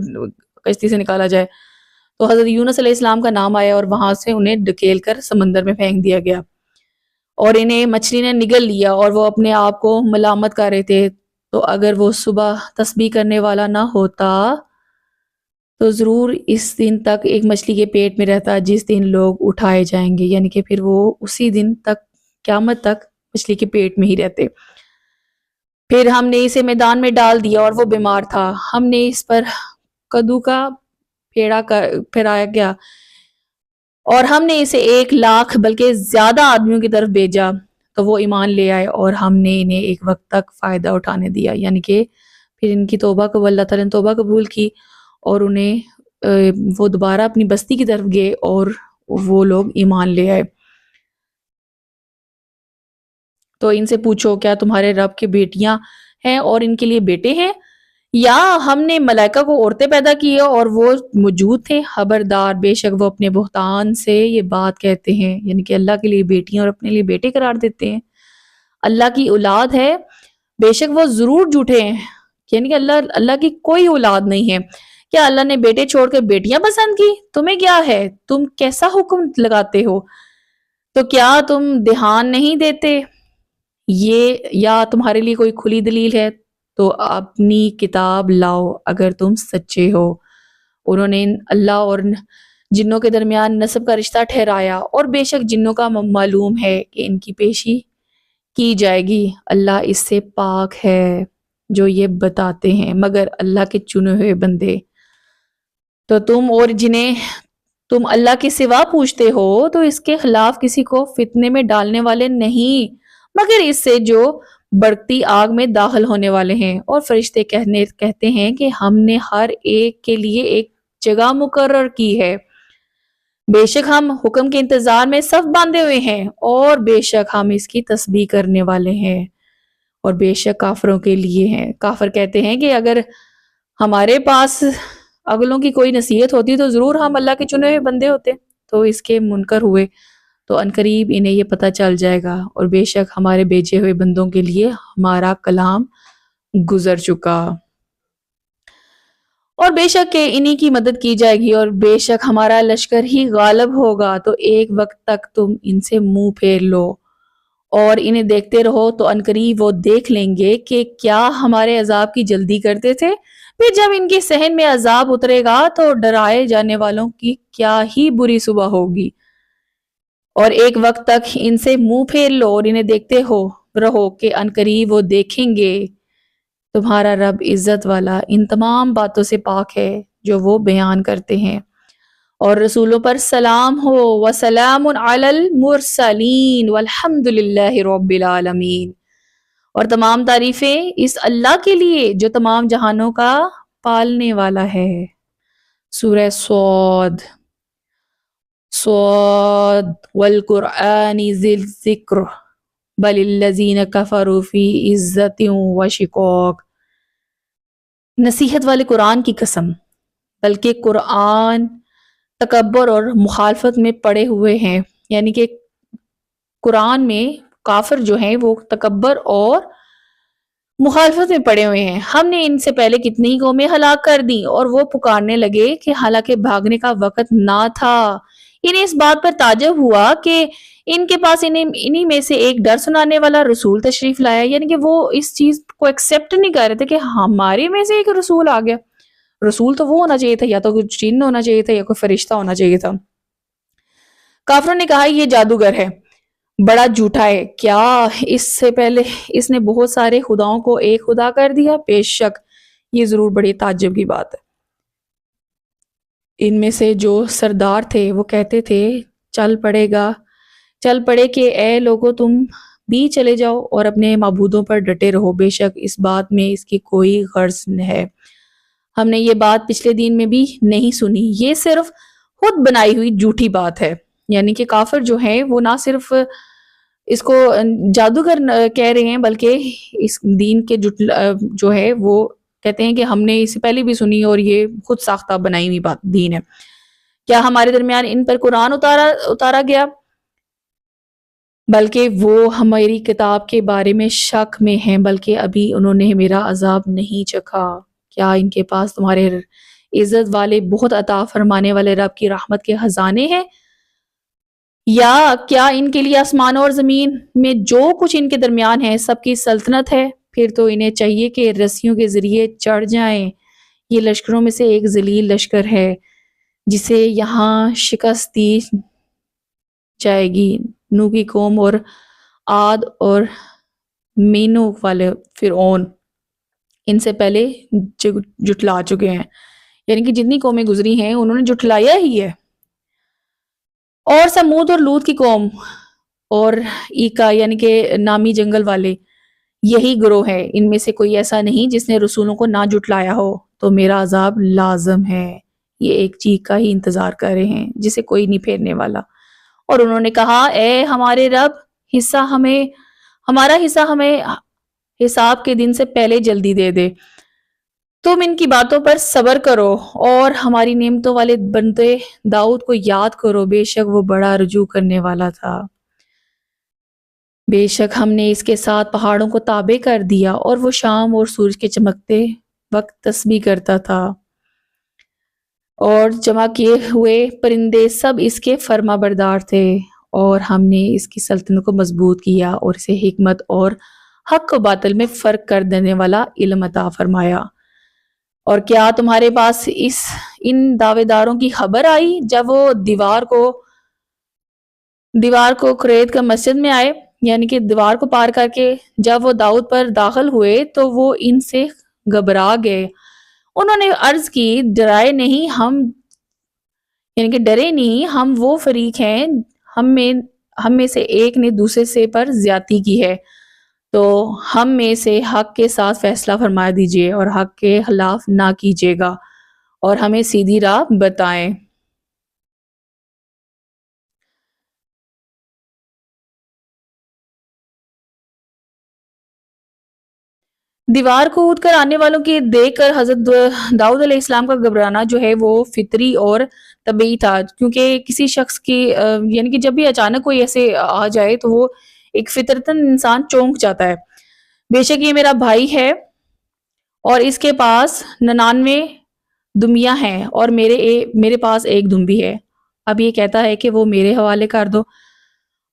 کشتی سے نکالا جائے. تو حضرت یونس علیہ السلام کا نام آیا اور وہاں سے انہیں ڈکیل کر سمندر میں پھینک دیا گیا اور انہیں مچھلی نے نگل لیا اور وہ اپنے آپ کو ملامت کر رہے تھے. تو اگر وہ صبح تسبیح کرنے والا نہ ہوتا تو ضرور اس دن تک ایک مچھلی کے پیٹ میں رہتا جس دن لوگ اٹھائے جائیں گے. یعنی کہ پھر وہ اسی دن تک قیامت تک مچھلی کے پیٹ میں ہی رہتے. پھر ہم نے اسے میدان میں ڈال دیا اور وہ بیمار تھا. ہم نے اس پر کدو کا پھیڑا پھیرایا گیا اور ہم نے اسے 1,00,000 بلکہ زیادہ آدمیوں کی طرف بھیجا تو وہ ایمان لے آئے اور ہم نے انہیں ایک وقت تک فائدہ اٹھانے دیا. یعنی کہ پھر ان کی توبہ کو اللہ تعالیٰ نے توبہ قبول کی اور انہیں وہ دوبارہ اپنی بستی کی طرف گئے اور وہ لوگ ایمان لے آئے. تو ان سے پوچھو کیا تمہارے رب کے بیٹیاں ہیں اور ان کے لیے بیٹے ہیں، یا ہم نے ملائکہ کو عورتیں پیدا کی ہے اور وہ موجود تھے؟ خبردار، بے شک وہ اپنے بہتان سے یہ بات کہتے ہیں، یعنی کہ اللہ کے لیے بیٹیاں اور اپنے لیے بیٹے قرار دیتے ہیں، اللہ کی اولاد ہے، بے شک وہ ضرور جھوٹے ہیں، یعنی کہ اللہ کی کوئی اولاد نہیں ہے۔ کیا اللہ نے بیٹے چھوڑ کر بیٹیاں پسند کی؟ تمہیں کیا ہے، تم کیسا حکم لگاتے ہو؟ تو کیا تم دھیان نہیں دیتے؟ یہ یا تمہارے لیے کوئی کھلی دلیل ہے تو اپنی کتاب لاؤ اگر تم سچے ہو۔ انہوں نے اللہ اور جنوں کے درمیان نسب کا رشتہ ٹھہرایا، اور بے شک جنوں کا معلوم ہے کہ ان کی پیشی کی جائے گی، اللہ اس سے پاک ہے جو یہ بتاتے ہیں، مگر اللہ کے چنے ہوئے بندے۔ تو تم اور جنہیں تم اللہ کے سوا پوچھتے ہو تو اس کے خلاف کسی کو فتنے میں ڈالنے والے نہیں، مگر اس سے جو بڑھتی آگ میں داخل ہونے والے ہیں۔ اور فرشتے کہتے ہیں کہ ہم نے ہر ایک کے لیے ایک جگہ مقرر کی ہے، بے شک ہم حکم کے انتظار میں صف باندھے ہوئے ہیں، اور بے شک ہم اس کی تسبیح کرنے والے ہیں، اور بے شک کافروں کے لیے ہیں۔ کافر کہتے ہیں کہ اگر ہمارے پاس اگلوں کی کوئی نصیحت ہوتی تو ضرور ہم اللہ کے چنے ہوئے بندے ہوتے، تو اس کے منکر ہوئے تو عنقریب انہیں یہ پتہ چل جائے گا، اور بے شک ہمارے بھیجے ہوئے بندوں کے لیے ہمارا کلام گزر چکا، اور بے شک کہ انہی کی مدد کی جائے گی، اور بے شک ہمارا لشکر ہی غالب ہوگا۔ تو ایک وقت تک تم ان سے منہ پھیر لو اور انہیں دیکھتے رہو، تو عنقریب وہ دیکھ لیں گے کہ کیا ہمارے عذاب کی جلدی کرتے تھے۔ پھر جب ان کے صحن میں عذاب اترے گا تو ڈرائے جانے والوں کی کیا ہی بری صبح ہوگی۔ اور ایک وقت تک ان سے منہ پھیر لو اور انہیں دیکھتے رہو کہ عنقریب وہ دیکھیں گے۔ تمہارا رب عزت والا ان تمام باتوں سے پاک ہے جو وہ بیان کرتے ہیں، اور رسولوں پر سلام ہو، وسلام علی المرسلین والحمد للہ رب العالمین۔ اور تمام تعریفیں اس اللہ کے لیے جو تمام جہانوں کا پالنے والا ہے۔ سورہ صاد والقرآن ذی الذکر بل الذین کفروا فی عزت و شقاق۔ نصیحت والے قرآن کی قسم، بلکہ قرآن تکبر اور مخالفت میں پڑے ہوئے ہیں، یعنی کہ قرآن میں کافر جو ہیں وہ تکبر اور مخالفت میں پڑے ہوئے ہیں۔ ہم نے ان سے پہلے کتنی ہی قومیں ہلاک کر دیں، اور وہ پکارنے لگے کہ حالانکہ بھاگنے کا وقت نہ تھا۔ انہیں اس بات پر تعجب ہوا کہ ان کے پاس انہی میں سے ایک ڈر سنانے والا رسول تشریف لایا، یعنی کہ وہ اس چیز کو ایکسیپٹ نہیں کر رہے تھے کہ ہمارے میں سے ایک رسول آ گیا۔ رسول تو وہ ہونا چاہیے تھا، یا تو کوئی جن ہونا چاہیے تھا یا کوئی فرشتہ ہونا چاہیے تھا۔ کافروں نے کہا یہ جادوگر ہے، بڑا جھوٹا ہے، کیا اس سے پہلے اس نے بہت سارے خداؤں کو ایک خدا کر دیا؟ بے شک یہ ضرور بڑی تعجب کی بات ہے۔ ان میں سے جو سردار تھے وہ کہتے تھے چل پڑے کہ اے لوگو تم بھی چلے جاؤ اور اپنے معبودوں پر ڈٹے رہو، بے شک اس بات میں اس کی کوئی غرض ہے، ہم نے یہ بات پچھلے دین میں بھی نہیں سنی، یہ صرف خود بنائی ہوئی جھوٹی بات ہے۔ یعنی کہ کافر جو ہیں وہ نہ صرف اس کو جادوگر کہہ رہے ہیں، بلکہ اس دین کے جو ہے وہ کہتے ہیں کہ ہم نے اس سے پہلے بھی سنی اور یہ خود ساختہ بنائی ہوئی بات دین ہے۔ کیا ہمارے درمیان ان پر قرآن اتارا گیا؟ بلکہ وہ ہماری کتاب کے بارے میں شک میں ہیں، بلکہ ابھی انہوں نے میرا عذاب نہیں چکھا۔ کیا ان کے پاس تمہارے عزت والے بہت عطا فرمانے والے رب کی رحمت کے خزانے ہیں؟ یا کیا ان کے لیے آسمان اور زمین میں جو کچھ ان کے درمیان ہے سب کی سلطنت ہے؟ پھر تو انہیں چاہیے کہ رسیوں کے ذریعے چڑھ جائیں۔ یہ لشکروں میں سے ایک ذلیل لشکر ہے جسے یہاں شکست دی جائے گی۔ نوح کی قوم اور عاد اور مینو والے فرعون ان سے پہلے جٹلا چکے ہیں، یعنی کہ جتنی قومیں گزری ہیں انہوں نے جٹلایا ہی ہے۔ اور سمود اور لوط کی قوم اور ایکا یعنی کہ نامی جنگل والے، یہی گروہ ہے، ان میں سے کوئی ایسا نہیں جس نے رسولوں کو نہ جٹلایا ہو، تو میرا عذاب لازم ہے۔ یہ ایک چیز کا ہی انتظار کر رہے ہیں جسے کوئی نہیں پھیرنے والا۔ اور انہوں نے کہا اے ہمارے رب، حصہ ہمارا حصہ ہمیں حساب کے دن سے پہلے جلدی دے دے۔ تم ان کی باتوں پر صبر کرو اور ہماری نعمتوں والے بندے داؤد کو یاد کرو، بے شک وہ بڑا رجوع کرنے والا تھا۔ بے شک ہم نے اس کے ساتھ پہاڑوں کو تابع کر دیا اور وہ شام اور سورج کے چمکتے وقت تسبیح کرتا تھا، اور جمع کیے ہوئے پرندے سب اس کے فرما بردار تھے، اور ہم نے اس کی سلطنت کو مضبوط کیا اور اسے حکمت اور حق و باطل میں فرق کر دینے والا علم عطا فرمایا۔ اور کیا تمہارے پاس ان دعوے داروں کی خبر آئی جب وہ دیوار کو خرید کر مسجد میں آئے، یعنی کہ دیوار کو پار کر کے جب وہ داؤد پر داخل ہوئے تو وہ ان سے گھبرا گئے۔ انہوں نے عرض کی، ڈرے نہیں ہم وہ فریق ہیں، ہم میں سے ایک نے دوسرے سے پر زیادتی کی ہے، تو ہم میں سے حق کے ساتھ فیصلہ فرما دیجیے اور حق کے خلاف نہ کیجیے گا اور ہمیں سیدھی راہ بتائیں۔ دیوار کو اود کر آنے والوں کی دیکھ کر حضرت داؤد علیہ السلام کا گھبرانا جو ہے وہ فطری اور طبیعی تھا، کیونکہ کسی شخص کی یعنی کہ جب بھی اچانک کوئی ایسے آ جائے تو وہ ایک فطرتاً انسان چونک جاتا ہے۔ بے شک یہ میرا بھائی ہے اور اس کے پاس 99 دمبیاں ہیں اور میرے پاس ایک دمبی ہے، اب یہ کہتا ہے کہ وہ میرے حوالے کر دو،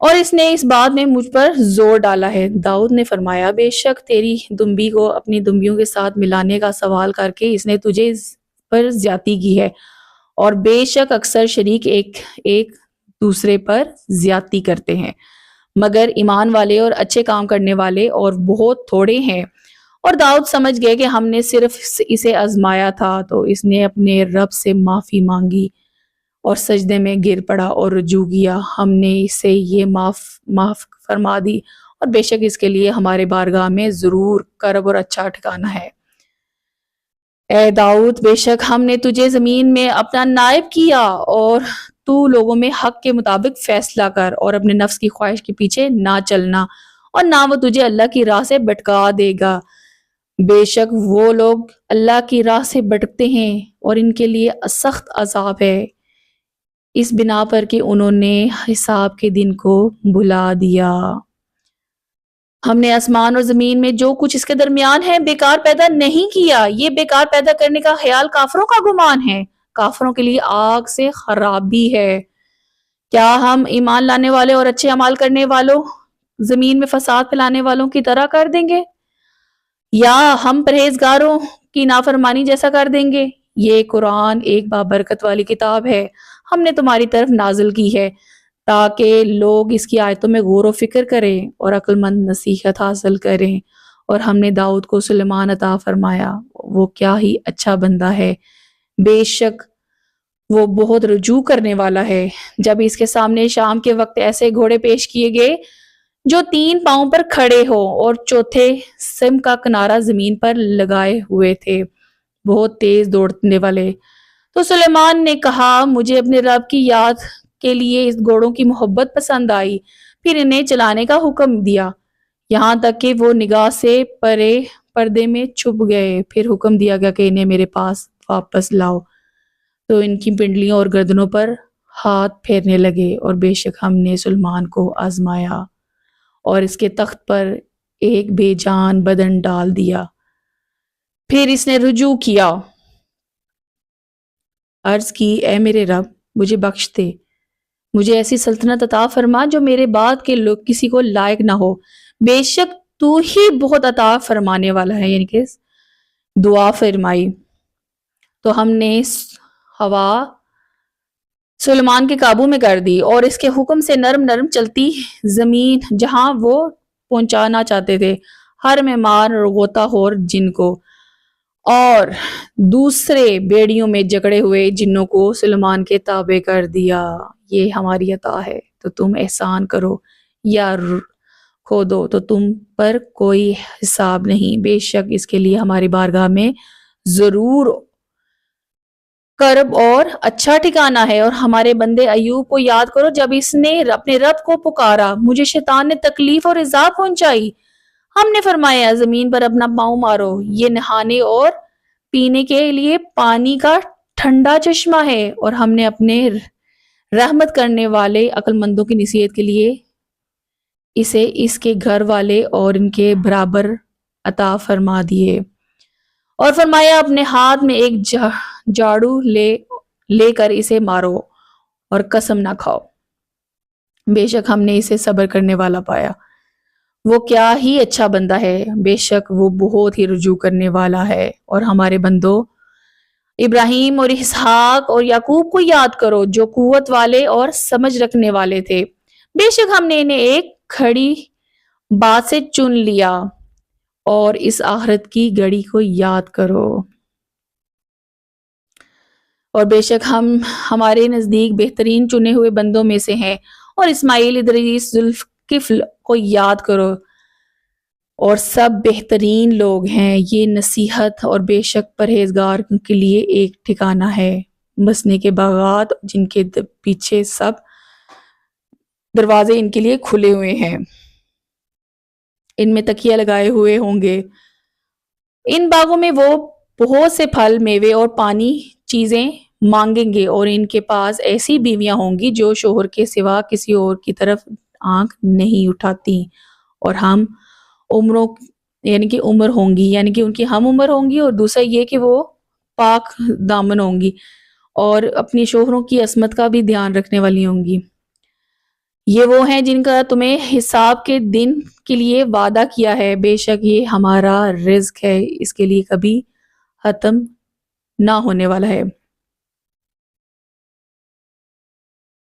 اور اس نے اس بات میں مجھ پر زور ڈالا ہے۔ داؤد نے فرمایا، بے شک تیری دمبی کو اپنی دمبیوں کے ساتھ ملانے کا سوال کر کے اس نے تجھے پر زیادتی کی ہے، اور بے شک اکثر شریک ایک دوسرے پر زیادتی کرتے ہیں، مگر ایمان والے اور اچھے کام کرنے والے اور بہت تھوڑے ہیں۔ اور داؤد سمجھ گئے کہ ہم نے صرف اسے آزمایا تھا، تو اس نے اپنے رب سے معافی مانگی اور سجدے میں گر پڑا اور رجوع کیا، ہم نے اسے یہ معاف فرما دی، اور بے شک اس کے لیے ہمارے بارگاہ میں ضرور کرب اور اچھا ٹھکانہ ہے۔ اے داؤد، بے شک ہم نے تجھے زمین میں اپنا نائب کیا، اور تو لوگوں میں حق کے مطابق فیصلہ کر اور اپنے نفس کی خواہش کے پیچھے نہ چلنا، اور نہ وہ تجھے اللہ کی راہ سے بھٹکا دے گا۔ بے شک وہ لوگ اللہ کی راہ سے بھٹکتے ہیں اور ان کے لیے سخت عذاب ہے، اس بنا پر کہ انہوں نے حساب کے دن کو بھلا دیا۔ ہم نے آسمان اور زمین میں جو کچھ اس کے درمیان ہے بیکار پیدا نہیں کیا، یہ بیکار پیدا کرنے کا خیال کافروں کا گمان ہے، کافروں کے لیے آگ سے خرابی ہے۔ کیا ہم ایمان لانے والے اور اچھے اعمال کرنے والوں زمین میں فساد پھیلانے والوں کی طرح کر دیں گے، یا ہم پرہیزگاروں کی نافرمانی جیسا کر دیں گے؟ یہ قرآن ایک بابرکت والی کتاب ہے، ہم نے تمہاری طرف نازل کی ہے تاکہ لوگ اس کی آیتوں میں غور و فکر کریں اور عقل مند نصیحت حاصل کریں۔ اور ہم نے داؤد کو سلیمان عطا فرمایا، وہ کیا ہی اچھا بندہ ہے، بے شک وہ بہت رجوع کرنے والا ہے۔ جب اس کے سامنے شام کے وقت ایسے گھوڑے پیش کیے گئے جو 3 پاؤں پر کھڑے ہو اور چوتھے سم کا کنارہ زمین پر لگائے ہوئے تھے، بہت تیز دوڑنے والے، تو سلیمان نے کہا، مجھے اپنے رب کی یاد کے لیے اس گھوڑوں کی محبت پسند آئی، پھر انہیں چلانے کا حکم دیا یہاں تک کہ وہ نگاہ سے پردے میں چھپ گئے، پھر حکم دیا گیا کہ انہیں میرے پاس واپس لاؤ، تو ان کی پنڈلیوں اور گردنوں پر ہاتھ پھیرنے لگے، اور بے شک ہم نے سلیمان کو آزمایا اور اس کے تخت پر ایک بے جان بدن ڈال دیا، پھر اس نے رجوع کیا، عرض کی، اے میرے رب مجھے بخش دے، مجھے ایسی سلطنت عطا فرما جو میرے بعد کے لوگ کسی کو لائق نہ ہو، بے شک تو ہی بہت عطا فرمانے والا ہے۔ یعنی کہ دعا فرمائی تو ہم نے ہوا سلیمان کے قابو میں کر دی، اور اس کے حکم سے نرم نرم چلتی زمین جہاں وہ پہنچانا چاہتے تھے، ہر مہمان اور غوطہ خور جن کو اور دوسرے بیڑیوں میں جکڑے ہوئے جنوں کو سلیمان کے تابع کر دیا۔ یہ ہماری عطا ہے تو تم احسان کرو یا کھو دو تو تم پر کوئی حساب نہیں، بے شک اس کے لیے ہماری بارگاہ میں ضرور کرب اور اچھا ٹھکانہ ہے۔ اور ہمارے بندے ایوب کو یاد کرو، جب اس نے اپنے رب کو پکارا، مجھے شیطان نے تکلیف اور ایذا پہنچائی، ہم نے فرمایا زمین پر اپنا پاؤں مارو، یہ نہانے اور پینے کے لیے پانی کا ٹھنڈا چشمہ ہے، اور ہم نے اپنے رحمت کرنے والے عقل مندوں کی نصیحت کے لیے اسے اس کے گھر والے اور ان کے برابر عطا فرما دیے۔ اور فرمایا اپنے ہاتھ میں ایک جاڑو لے کر اسے مارو اور قسم نہ کھاؤ، بے شک ہم نے اسے صبر کرنے والا پایا، وہ کیا ہی اچھا بندہ ہے، بے شک وہ بہت ہی رجوع کرنے والا ہے۔ اور ہمارے بندوں ابراہیم اور اسحاق اور یعقوب کو یاد کرو، جو قوت والے اور سمجھ رکھنے والے تھے، بے شک ہم نے انہیں ایک کھڑی بات سے چن لیا، اور اس آخرت کی گھڑی کو یاد کرو، اور بے شک ہم ہمارے نزدیک بہترین چنے ہوئے بندوں میں سے ہیں۔ اور اسماعیل، ادریس، ذوالکفل کو یاد کرو، اور سب بہترین لوگ ہیں، یہ نصیحت اور بے شک پرہیزگار کے لیے ایک ٹھکانہ ہے، بسنے کے باغات جن کے پیچھے سب دروازے ان کے لیے کھلے ہوئے ہیں، ان میں تکیہ لگائے ہوئے ہوں گے، ان باغوں میں وہ بہت سے پھل، میوے اور پانی چیزیں مانگیں گے، اور ان کے پاس ایسی بیویاں ہوں گی جو شوہر کے سوا کسی اور کی طرف آنکھ نہیں اٹھاتی، اور ہم عمروں یعنی کہ عمر ہوں گی، یعنی کہ ان کی ہم عمر ہوں گی، اور دوسرا یہ کہ وہ پاک دامن ہوں گی اور اپنی شوہروں کی عصمت کا بھی دھیان رکھنے والی ہوں گی۔ یہ وہ ہیں جن کا تمہیں حساب کے دن کے لیے وعدہ کیا ہے، بے شک یہ ہمارا رزق ہے، اس کے لیے کبھی ختم نہ ہونے والا ہے۔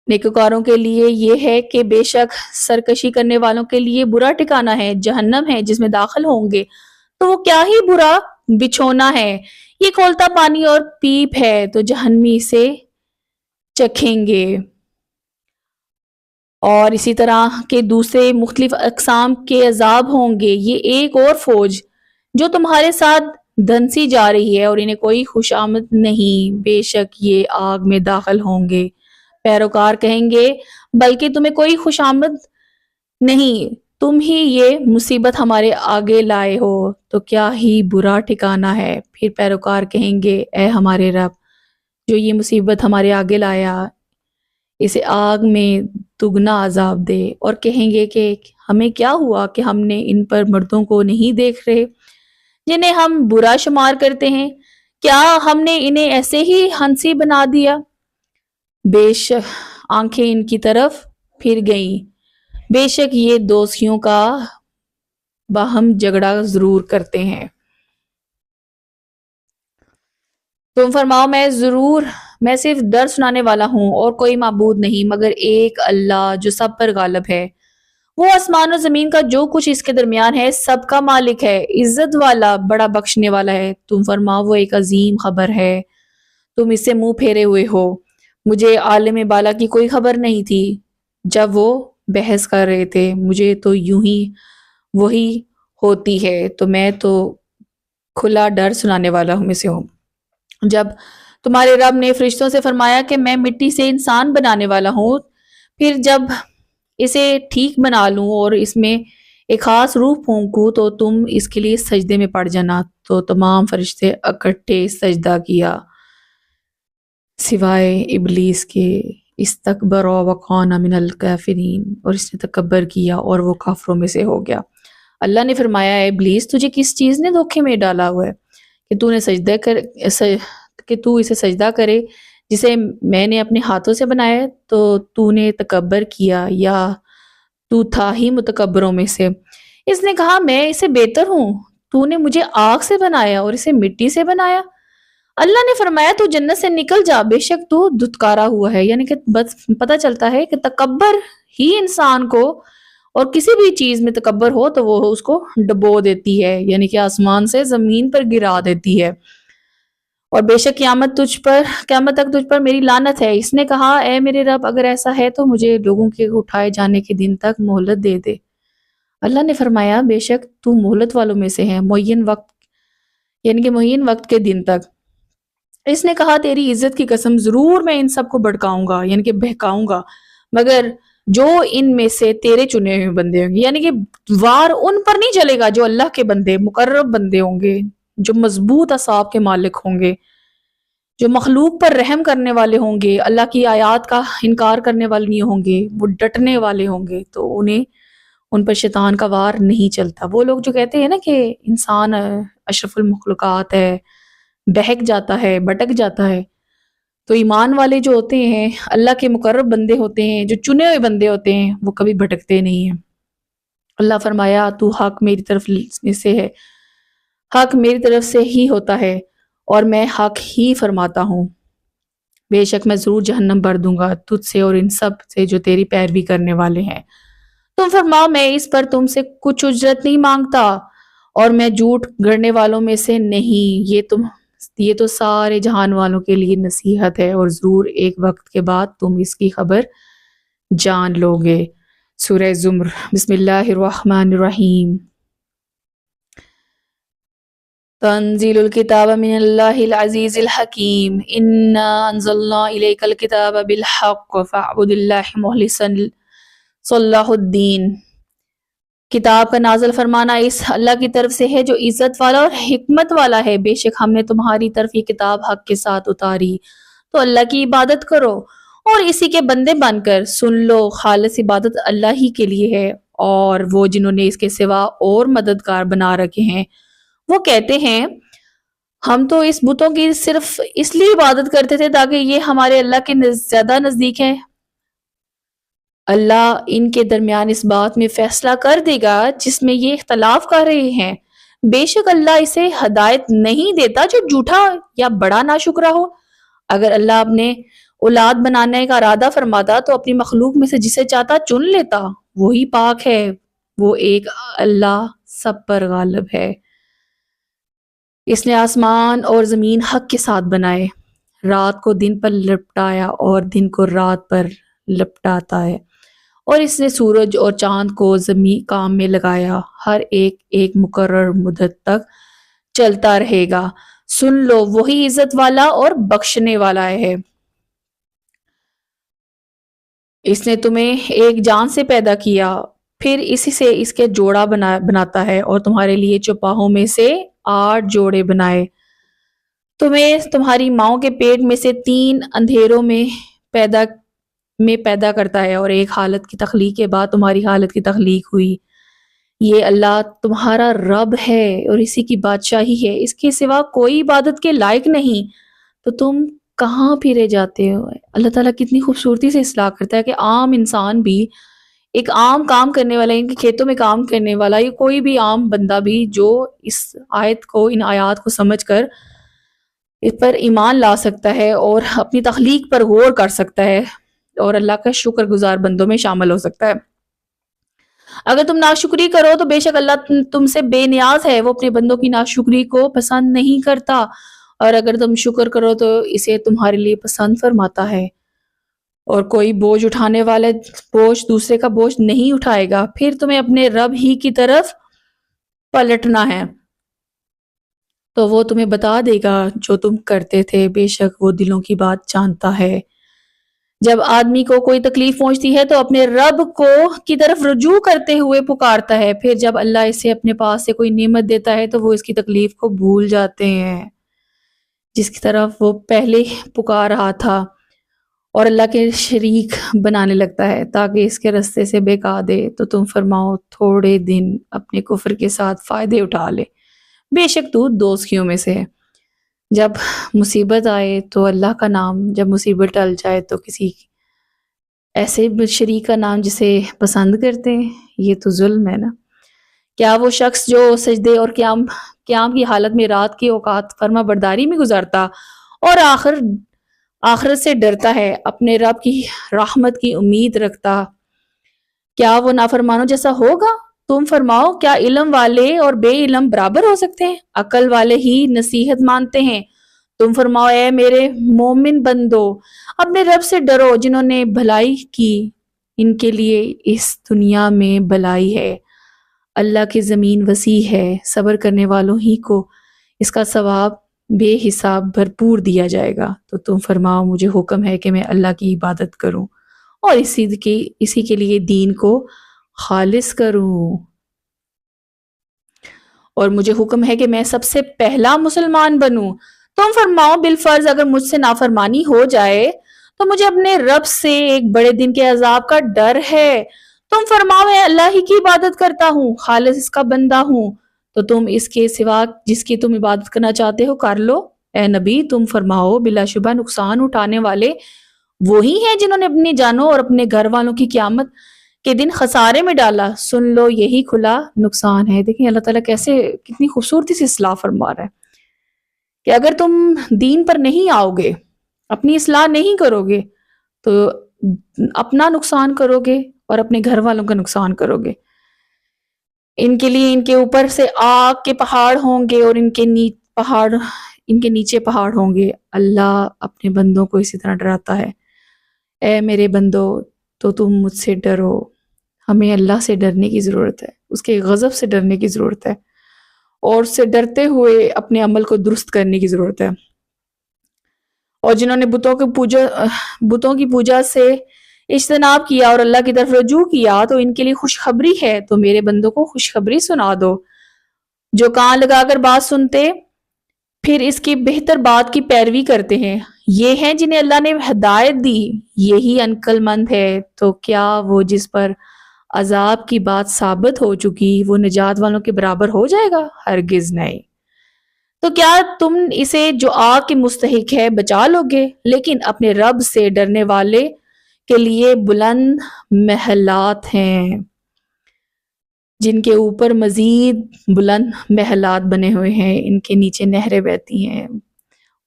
نیکوکاروں کے لیے یہ ہے کہ بے شک سرکشی کرنے والوں کے لیے برا ٹھکانہ ہے، جہنم ہے جس میں داخل ہوں گے، تو وہ کیا ہی برا بچھونا ہے، یہ کھولتا پانی اور پیپ ہے، تو جہنمی سے چکھیں گے۔ اور اسی طرح کے دوسرے مختلف اقسام کے عذاب ہوں گے، یہ ایک اور فوج جو تمہارے ساتھ دھنسی جا رہی ہے، اور انہیں کوئی خوش آمد نہیں، بے شک یہ آگ میں داخل ہوں گے۔ پیروکار کہیں گے بلکہ تمہیں کوئی خوش آمد نہیں، تم ہی یہ مصیبت ہمارے آگے لائے ہو، تو کیا ہی برا ٹھکانہ ہے۔ پھر پیروکار کہیں گے اے ہمارے رب، جو یہ مصیبت ہمارے آگے لایا، اسے آگ میں دگنا عذاب دے، اور کہیں گے کہ ہمیں کیا ہوا کہ ہم نے ان پر مردوں کو نہیں دیکھ رہے جنہیں ہم برا شمار کرتے ہیں، کیا ہم نے انہیں ایسے ہی ہنسی بنا دیا؟ بے شک آنکھیں ان کی طرف پھر گئیں، بے شک یہ دوستیوں کا باہم جھگڑا ضرور کرتے ہیں۔ تم فرماؤ میں صرف ڈر سنانے والا ہوں، اور کوئی معبود نہیں مگر ایک اللہ جو سب پر غالب ہے، وہ آسمان و زمین کا جو کچھ اس کے درمیان ہے سب کا مالک ہے، عزت والا، بڑا بخشنے والا ہے۔ تم فرماؤ وہ ایک عظیم خبر ہے، تم اس سے منہ پھیرے ہوئے ہو، مجھے عالم بالا کی کوئی خبر نہیں تھی جب وہ بحث کر رہے تھے، مجھے تو یوں ہی وہی ہوتی ہے، تو میں تو کھلا ڈر سنانے والا میں سے ہوں۔ جب تمہارے رب نے فرشتوں سے فرمایا کہ میں مٹی سے انسان بنانے والا ہوں، پھر جب اسے ٹھیک بنا لوں اور اس میں ایک خاص روح پھونکوں تو تم اس کے لیے سجدے میں پڑ جانا، تو تمام فرشتے اکٹھے سجدہ کیا سوائے ابلیس کے، استکبر وکان من الکافرین، اور اس نے تکبر کیا اور وہ کافروں میں سے ہو گیا۔ اللہ نے فرمایا اے ابلیس، تجھے کس چیز نے دھوکے میں ڈالا ہوا ہے کہ تو اسے سجدہ کرے جسے میں نے اپنے ہاتھوں سے بنایا؟ تو نے تکبر کیا یا تو تھا ہی متکبروں میں سے؟ اس نے کہا میں اسے بہتر ہوں، تو نے مجھے آگ سے بنایا اور اسے مٹی سے بنایا۔ اللہ نے فرمایا تو جنت سے نکل جا، بے شک تو دھتکارا ہوا ہے، یعنی کہ بس پتہ چلتا ہے کہ تکبر ہی انسان کو، اور کسی بھی چیز میں تکبر ہو تو وہ اس کو ڈبو دیتی ہے، یعنی کہ آسمان سے زمین پر گرا دیتی ہے۔ اور بے شک قیامت تک تجھ پر میری لعنت ہے۔ اس نے کہا اے میرے رب، اگر ایسا ہے تو مجھے لوگوں کے اٹھائے جانے کے دن تک مہلت دے دے۔ اللہ نے فرمایا بے شک تو مہلت والوں میں سے ہے، معین وقت یعنی کہ معین وقت کے دن تک۔ اس نے کہا تیری عزت کی قسم ضرور میں ان سب کو بھڑکاؤں گا، یعنی کہ بہکاؤں گا، مگر جو ان میں سے تیرے چنے ہوئے بندے ہوں گے، یعنی کہ وار ان پر نہیں چلے گا جو اللہ کے بندے مقرب بندے ہوں گے، جو مضبوط اعصاب کے مالک ہوں گے، جو مخلوق پر رحم کرنے والے ہوں گے، اللہ کی آیات کا انکار کرنے والے نہیں ہوں گے، وہ ڈٹنے والے ہوں گے، تو انہیں ان پر شیطان کا وار نہیں چلتا۔ وہ لوگ جو کہتے ہیں نا کہ انسان اشرف المخلوقات ہے، بہک جاتا ہے، بھٹک جاتا ہے، تو ایمان والے جو ہوتے ہیں، اللہ کے مقرب بندے ہوتے ہیں، جو چنے ہوئے بندے ہوتے ہیں، وہ کبھی بھٹکتے نہیں ہیں۔ اللہ فرمایا تو حق میری طرف میں سے ہے، حق میری طرف سے ہی ہوتا ہے اور میں حق ہی فرماتا ہوں، بے شک میں ضرور جہنم بھر دوں گا تجھ سے اور ان سب سے جو تیری پیروی کرنے والے ہیں۔ تم فرماؤ میں اس پر تم سے کچھ اجرت نہیں مانگتا اور میں جھوٹ گڑنے والوں میں سے نہیں، یہ تو سارے جہان والوں کے لیے نصیحت ہے اور ضرور ایک وقت کے بعد تم اس کی خبر جان لو گے۔ سورہ زمر۔ بسم اللہ الرحمن الرحیم۔ تنزیل الکتاب من اللہ العزیز الحکیم، انا انزلنا الیک الکتاب بالحق فاعبد اللہ مخلصا صلاح الدین۔ کتاب کا نازل فرمانا اس اللہ کی طرف سے ہے جو عزت والا اور حکمت والا ہے، بے شک ہم نے تمہاری طرف یہ کتاب حق کے ساتھ اتاری، تو اللہ کی عبادت کرو اور اسی کے بندے بن کر سن لو، خالص عبادت اللہ ہی کے لیے ہے، اور وہ جنہوں نے اس کے سوا اور مددگار بنا رکھے ہیں وہ کہتے ہیں ہم تو اس بتوں کی صرف اس لیے عبادت کرتے تھے تاکہ یہ ہمارے اللہ کے زیادہ نزدیک ہیں۔ اللہ ان کے درمیان اس بات میں فیصلہ کر دے گا جس میں یہ اختلاف کر رہے ہیں، بے شک اللہ اسے ہدایت نہیں دیتا جو جھوٹا یا بڑا ناشکرا ہو۔ اگر اللہ اپنے اولاد بنانے کا ارادہ فرماتا تو اپنی مخلوق میں سے جسے چاہتا چن لیتا، وہی پاک ہے، وہ ایک اللہ سب پر غالب ہے۔ اس نے آسمان اور زمین حق کے ساتھ بنائے، رات کو دن پر لپٹایا اور دن کو رات پر لپٹاتا ہے، اور اس نے سورج اور چاند کو زمین کام میں لگایا، ہر ایک ایک مقرر مدت تک چلتا رہے گا، سن لو وہی عزت والا اور بخشنے والا ہے۔ اس نے تمہیں ایک جان سے پیدا کیا، پھر اسی سے اس کے جوڑا بناتا ہے اور تمہارے لیے چوپاہوں میں سے 8 جوڑے بنائے، تمہیں تمہاری ماؤں کے پیٹ میں سے 3 اندھیروں میں پیدا کرتا ہے اور ایک حالت کی تخلیق کے بعد تمہاری حالت کی تخلیق ہوئی۔ یہ اللہ تمہارا رب ہے اور اسی کی بادشاہی ہے، اس کے سوا کوئی عبادت کے لائق نہیں، تو تم کہاں پھرے جاتے ہو؟ اللہ تعالیٰ کتنی خوبصورتی سے اصلاح کرتا ہے کہ عام انسان بھی، ایک عام کام کرنے والا، ان کے کھیتوں میں کام کرنے والا، یا کوئی بھی عام بندہ بھی جو اس آیت کو، ان آیات کو سمجھ کر اس پر ایمان لا سکتا ہے اور اپنی تخلیق پر غور کر سکتا ہے اور اللہ کا شکر گزار بندوں میں شامل ہو سکتا ہے۔ اگر تم ناشکری کرو تو بے شک اللہ تم سے بے نیاز ہے، وہ اپنے بندوں کی ناشکری کو پسند نہیں کرتا، اور اگر تم شکر کرو تو اسے تمہارے لیے پسند فرماتا ہے، اور کوئی بوجھ اٹھانے والا بوجھ دوسرے کا بوجھ نہیں اٹھائے گا، پھر تمہیں اپنے رب ہی کی طرف پلٹنا ہے تو وہ تمہیں بتا دے گا جو تم کرتے تھے، بے شک وہ دلوں کی بات جانتا ہے۔ جب آدمی کو کوئی تکلیف پہنچتی ہے تو اپنے رب کی طرف رجوع کرتے ہوئے پکارتا ہے، پھر جب اللہ اسے اپنے پاس سے کوئی نعمت دیتا ہے تو وہ اس کی تکلیف کو بھول جاتے ہیں جس کی طرف وہ پہلے پکار رہا تھا، اور اللہ کے شریک بنانے لگتا ہے تاکہ اس کے رستے سے بہکا دے، تو تم فرماؤ تھوڑے دن اپنے کفر کے ساتھ فائدے اٹھا لے، بے شک تو دوزخیوں میں سے ہے۔ جب مصیبت آئے تو اللہ کا نام، جب مصیبت ٹل جائے تو کسی ایسے شریک کا نام جسے پسند کرتے ہیں، یہ تو ظلم ہے نا۔ کیا وہ شخص جو سجدے اور قیام کی حالت میں رات کے اوقات فرما برداری میں گزارتا اور آخرت سے ڈرتا ہے، اپنے رب کی رحمت کی امید رکھتا، کیا وہ نافرمانوں جیسا ہوگا؟ تم فرماؤ کیا علم والے اور بے علم برابر ہو سکتے ہیں؟ عقل والے ہی نصیحت مانتے ہیں۔ تم فرماؤ اے میرے مومن بندو، اپنے رب سے ڈرو، جنہوں نے بھلائی کی ان کے لیے اس دنیا میں بھلائی ہے، اللہ کی زمین وسیع ہے، صبر کرنے والوں ہی کو اس کا ثواب بے حساب بھرپور دیا جائے گا۔ تو تم فرماؤ مجھے حکم ہے کہ میں اللہ کی عبادت کروں اور اسی کے لیے دین کو خالص کروں، اور مجھے حکم ہے کہ میں سب سے پہلا مسلمان بنوں۔ تم فرماؤ بالفرض اگر مجھ سے نافرمانی ہو جائے تو مجھے اپنے رب سے ایک بڑے دن کے عذاب کا ڈر ہے۔ تم فرماؤ میں اللہ ہی کی عبادت کرتا ہوں، خالص اس کا بندہ ہوں، تو تم اس کے سوا جس کی تم عبادت کرنا چاہتے ہو کر لو۔ اے نبی تم فرماؤ بلا شبہ نقصان اٹھانے والے وہی ہیں جنہوں نے اپنی جانوں اور اپنے گھر والوں کی قیامت کے دن خسارے میں ڈالا، سن لو یہی کھلا نقصان ہے۔ دیکھیں اللہ تعالیٰ کیسے کتنی خوبصورتی سے اصلاح فرما رہا ہے کہ اگر تم دین پر نہیں آؤ گے، اپنی اصلاح نہیں کرو گے، تو اپنا نقصان کرو گے اور اپنے گھر والوں کا نقصان کرو گے۔ ان کے لیے ان کے اوپر سے آگ کے پہاڑ ہوں گے اور ان کے نیچے پہاڑ ہوں گے۔ اللہ اپنے بندوں کو اسی طرح ڈراتا ہے، اے میرے بندو تو تم مجھ سے ڈرو۔ ہمیں اللہ سے ڈرنے کی ضرورت ہے، اس کے غضب سے ڈرنے کی ضرورت ہے، اور اس سے ڈرتے ہوئے اپنے عمل کو درست کرنے کی ضرورت ہے۔ اور جنہوں نے بتوں کی پوجا سے اجتناب کیا اور اللہ کی طرف رجوع کیا تو ان کے لیے خوشخبری ہے، تو میرے بندوں کو خوشخبری سنا دو۔ جو کان لگا کر بات سنتے پھر اس کی بہتر بات کی پیروی کرتے ہیں، یہ ہیں جنہیں اللہ نے ہدایت دی، یہی عقل مند ہے۔ تو کیا وہ جس پر عذاب کی بات ثابت ہو چکی وہ نجات والوں کے برابر ہو جائے گا؟ ہرگز نہیں۔ تو کیا تم اسے جو آگ کے مستحق ہے بچا لو گے؟ لیکن اپنے رب سے ڈرنے والے کے لیے بلند محلات ہیں، جن کے اوپر مزید بلند محلات بنے ہوئے ہیں، ان کے نیچے نہریں بہتی ہیں۔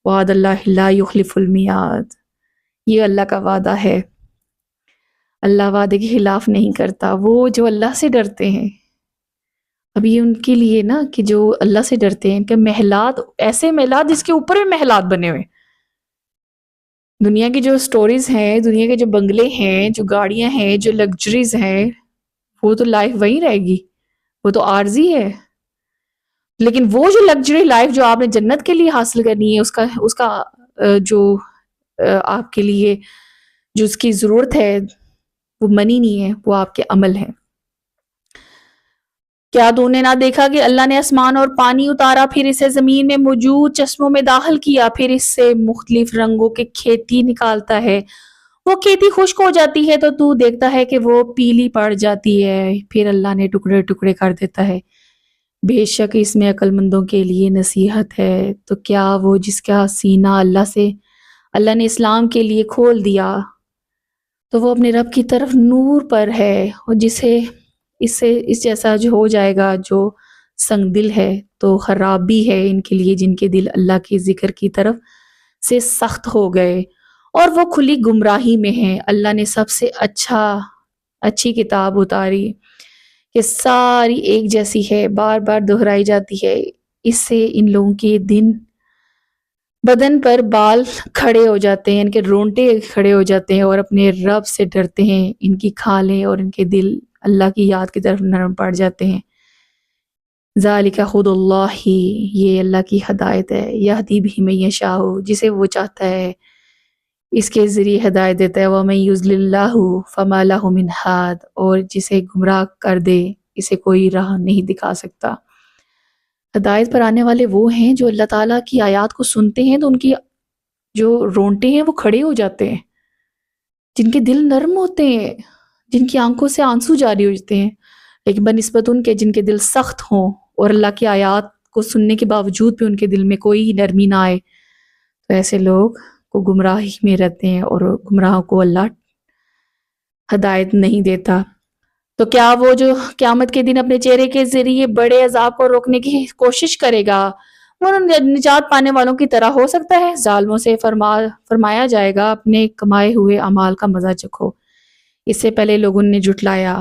وعد اللہ لا یخلف المیعاد، یہ اللہ کا وعدہ ہے، اللہ وعدے کے خلاف نہیں کرتا۔ وہ جو اللہ سے ڈرتے ہیں، اب یہ ان کے لیے نا کہ جو اللہ سے ڈرتے ہیں، ان کے محلات ایسے محلات جس کے اوپر بھی محلات بنے ہوئے۔ دنیا کی جو سٹوریز ہیں، دنیا کے جو بنگلے ہیں، جو گاڑیاں ہیں، جو لگژریز ہیں، وہ تو لائف وہیں رہے گی، وہ تو عارضی ہے۔ لیکن وہ جو لگژری لائف جو آپ نے جنت کے لیے حاصل کرنی ہے، اس کا جو آپ کے لیے جو اس کی ضرورت ہے وہ منی نہیں ہے، وہ آپ کے عمل ہے۔ کیا تو نے نہ دیکھا کہ اللہ نے آسمان اور پانی اتارا، پھر اسے زمین میں موجود چشموں میں داخل کیا، پھر اس سے مختلف رنگوں کے کھیتی نکالتا ہے، وہ کھیتی خشک ہو جاتی ہے تو دیکھتا ہے کہ وہ پیلی پڑ جاتی ہے، پھر اللہ نے ٹکڑے ٹکڑے کر دیتا ہے۔ بے شک اس میں عقل مندوں کے لیے نصیحت ہے۔ تو کیا وہ جس کا سینہ اللہ نے اسلام کے لیے کھول دیا تو وہ اپنے رب کی طرف نور پر ہے، اور جسے اس جیسا جو ہو جائے گا جو سنگ دل ہے تو خرابی ہے ان کے لیے جن کے دل اللہ کے ذکر کی طرف سے سخت ہو گئے اور وہ کھلی گمراہی میں ہیں۔ اللہ نے سب سے اچھی کتاب اتاری کہ ساری ایک جیسی ہے، بار بار دہرائی جاتی ہے، اس سے ان لوگوں کے بدن پر بال کھڑے ہو جاتے ہیں، ان کے رونٹے کھڑے ہو جاتے ہیں اور اپنے رب سے ڈرتے ہیں، ان کی کھالیں اور ان کے دل اللہ کی یاد کی طرف نرم پڑ جاتے ہیں۔ ذالک خود اللہ ہی، یہ اللہ کی ہدایت ہے، یہدی بھی من یشاء، جسے وہ چاہتا ہے اس کے ذریعے ہدایت دیتا ہے، وَمَن یضلل اللہ فما لہ من ہاد، اور جسے گمراہ کر دے اسے کوئی راہ نہیں دکھا سکتا۔ ہدایت پر آنے والے وہ ہیں جو اللہ تعالیٰ کی آیات کو سنتے ہیں تو ان کی جو رونٹے ہیں وہ کھڑے ہو جاتے ہیں، جن کے دل نرم ہوتے ہیں، جن کی آنکھوں سے آنسو جاری ہو جاتے ہیں، لیکن بنسبت ان کے جن کے دل سخت ہوں اور اللہ کی آیات کو سننے کے باوجود بھی ان کے دل میں کوئی نرمی نہ آئے، تو ایسے لوگ کو گمراہی میں رہتے ہیں اور گمراہوں کو اللہ ہدایت نہیں دیتا۔ تو کیا وہ جو قیامت کے دن اپنے چہرے کے ذریعے بڑے عذاب کو روکنے کی کوشش کرے گا وہ نجات پانے والوں کی طرح ہو سکتا ہے؟ ظالموں سے فرمایا جائے گا اپنے کمائے ہوئے اعمال کا مزہ چکھو، اس سے پہلے لوگوں نے جھٹلایا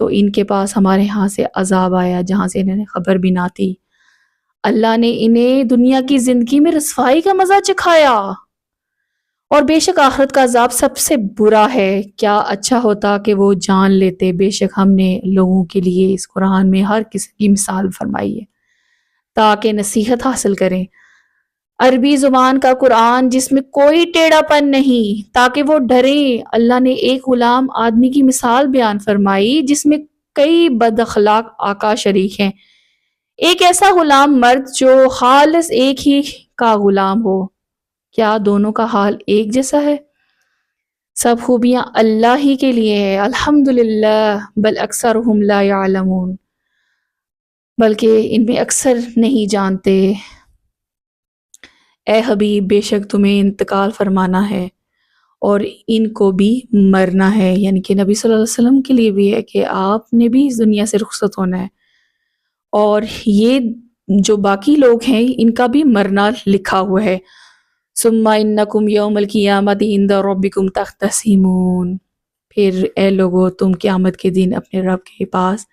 تو ان کے پاس ہمارے ہاں سے عذاب آیا جہاں سے انہیں خبر بھی نہ تھی، اللہ نے انہیں دنیا کی زندگی میں رسوائی کا مزہ چکھایا اور بے شک آخرت کا عذاب سب سے برا ہے۔ کیا اچھا ہوتا کہ وہ جان لیتے، بے شک ہم نے لوگوں کے لیے اس قرآن میں ہر قسم کی مثال فرمائی ہے تاکہ نصیحت حاصل کریں۔ عربی زبان کا قرآن جس میں کوئی ٹیڑھا پن نہیں تاکہ وہ ڈریں۔ اللہ نے ایک غلام آدمی کی مثال بیان فرمائی جس میں کئی بد اخلاق آقا شریک ہیں، ایک ایسا غلام مرد جو خالص ایک ہی کا غلام ہو، کیا دونوں کا حال ایک جیسا ہے؟ سب خوبیاں اللہ ہی کے لیے ہے، الحمدللہ، بل اکثرہم لا یعلمون، بلکہ ان میں اکثر نہیں جانتے۔ اے حبیب، بے شک تمہیں انتقال فرمانا ہے اور ان کو بھی مرنا ہے، یعنی کہ نبی صلی اللہ علیہ وسلم کے لیے بھی ہے کہ آپ نے بھی اس دنیا سے رخصت ہونا ہے، اور یہ جو باقی لوگ ہیں ان کا بھی مرنا لکھا ہوا ہے۔ ثم انکم یوم القیامت عند ربکم تختصمون، پھر اے لوگو تم قیامت کے دن اپنے رب کے پاس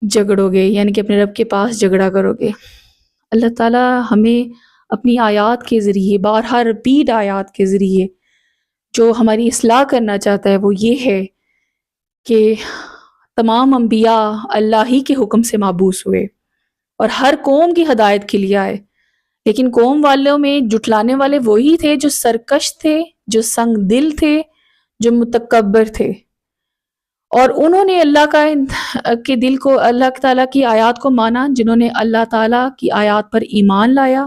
جھگڑو گے، یعنی کہ اپنے رب کے پاس جھگڑا کرو گے۔ اللہ تعالیٰ ہمیں اپنی آیات کے ذریعے، بارہا رپیٹ آیات کے ذریعے جو ہماری اصلاح کرنا چاہتا ہے وہ یہ ہے کہ تمام انبیاء اللہ ہی کے حکم سے مابعوث ہوئے اور ہر قوم کی ہدایت کے لیے آئے، لیکن قوم والوں میں جٹلانے والے وہی تھے جو سرکش تھے، جو سنگ دل تھے، جو متکبر تھے، اور انہوں نے اللہ کے دل کو، اللہ تعالیٰ کی آیات کو مانا۔ جنہوں نے اللہ تعالیٰ کی آیات پر ایمان لایا،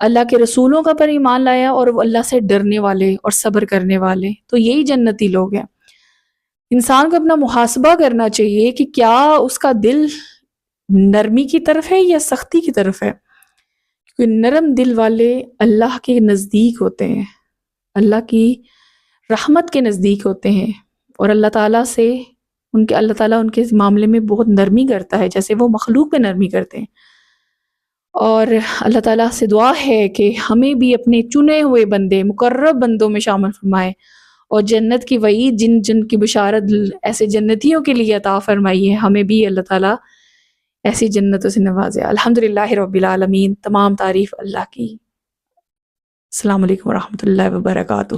اللہ کے رسولوں کا پر ایمان لایا، اور وہ اللہ سے ڈرنے والے اور صبر کرنے والے، تو یہی جنتی لوگ ہیں۔ انسان کو اپنا محاسبہ کرنا چاہیے کہ کیا اس کا دل نرمی کی طرف ہے یا سختی کی طرف ہے، کیونکہ نرم دل والے اللہ کے نزدیک ہوتے ہیں، اللہ کی رحمت کے نزدیک ہوتے ہیں، اور اللہ تعالیٰ ان کے معاملے میں بہت نرمی کرتا ہے، جیسے وہ مخلوق پہ نرمی کرتے ہیں۔ اور اللہ تعالیٰ سے دعا ہے کہ ہمیں بھی اپنے چنے ہوئے بندے، مقرب بندوں میں شامل فرمائے، اور جنت کی وعید جن کی بشارت ایسے جنتیوں کے لیے عطا فرمائی ہے، ہمیں بھی اللہ تعالیٰ ایسی جنتوں سے نوازے۔ الحمدللہ رب العالمین، تمام تعریف اللہ کی۔ السلام علیکم ورحمۃ اللہ وبرکاتہ۔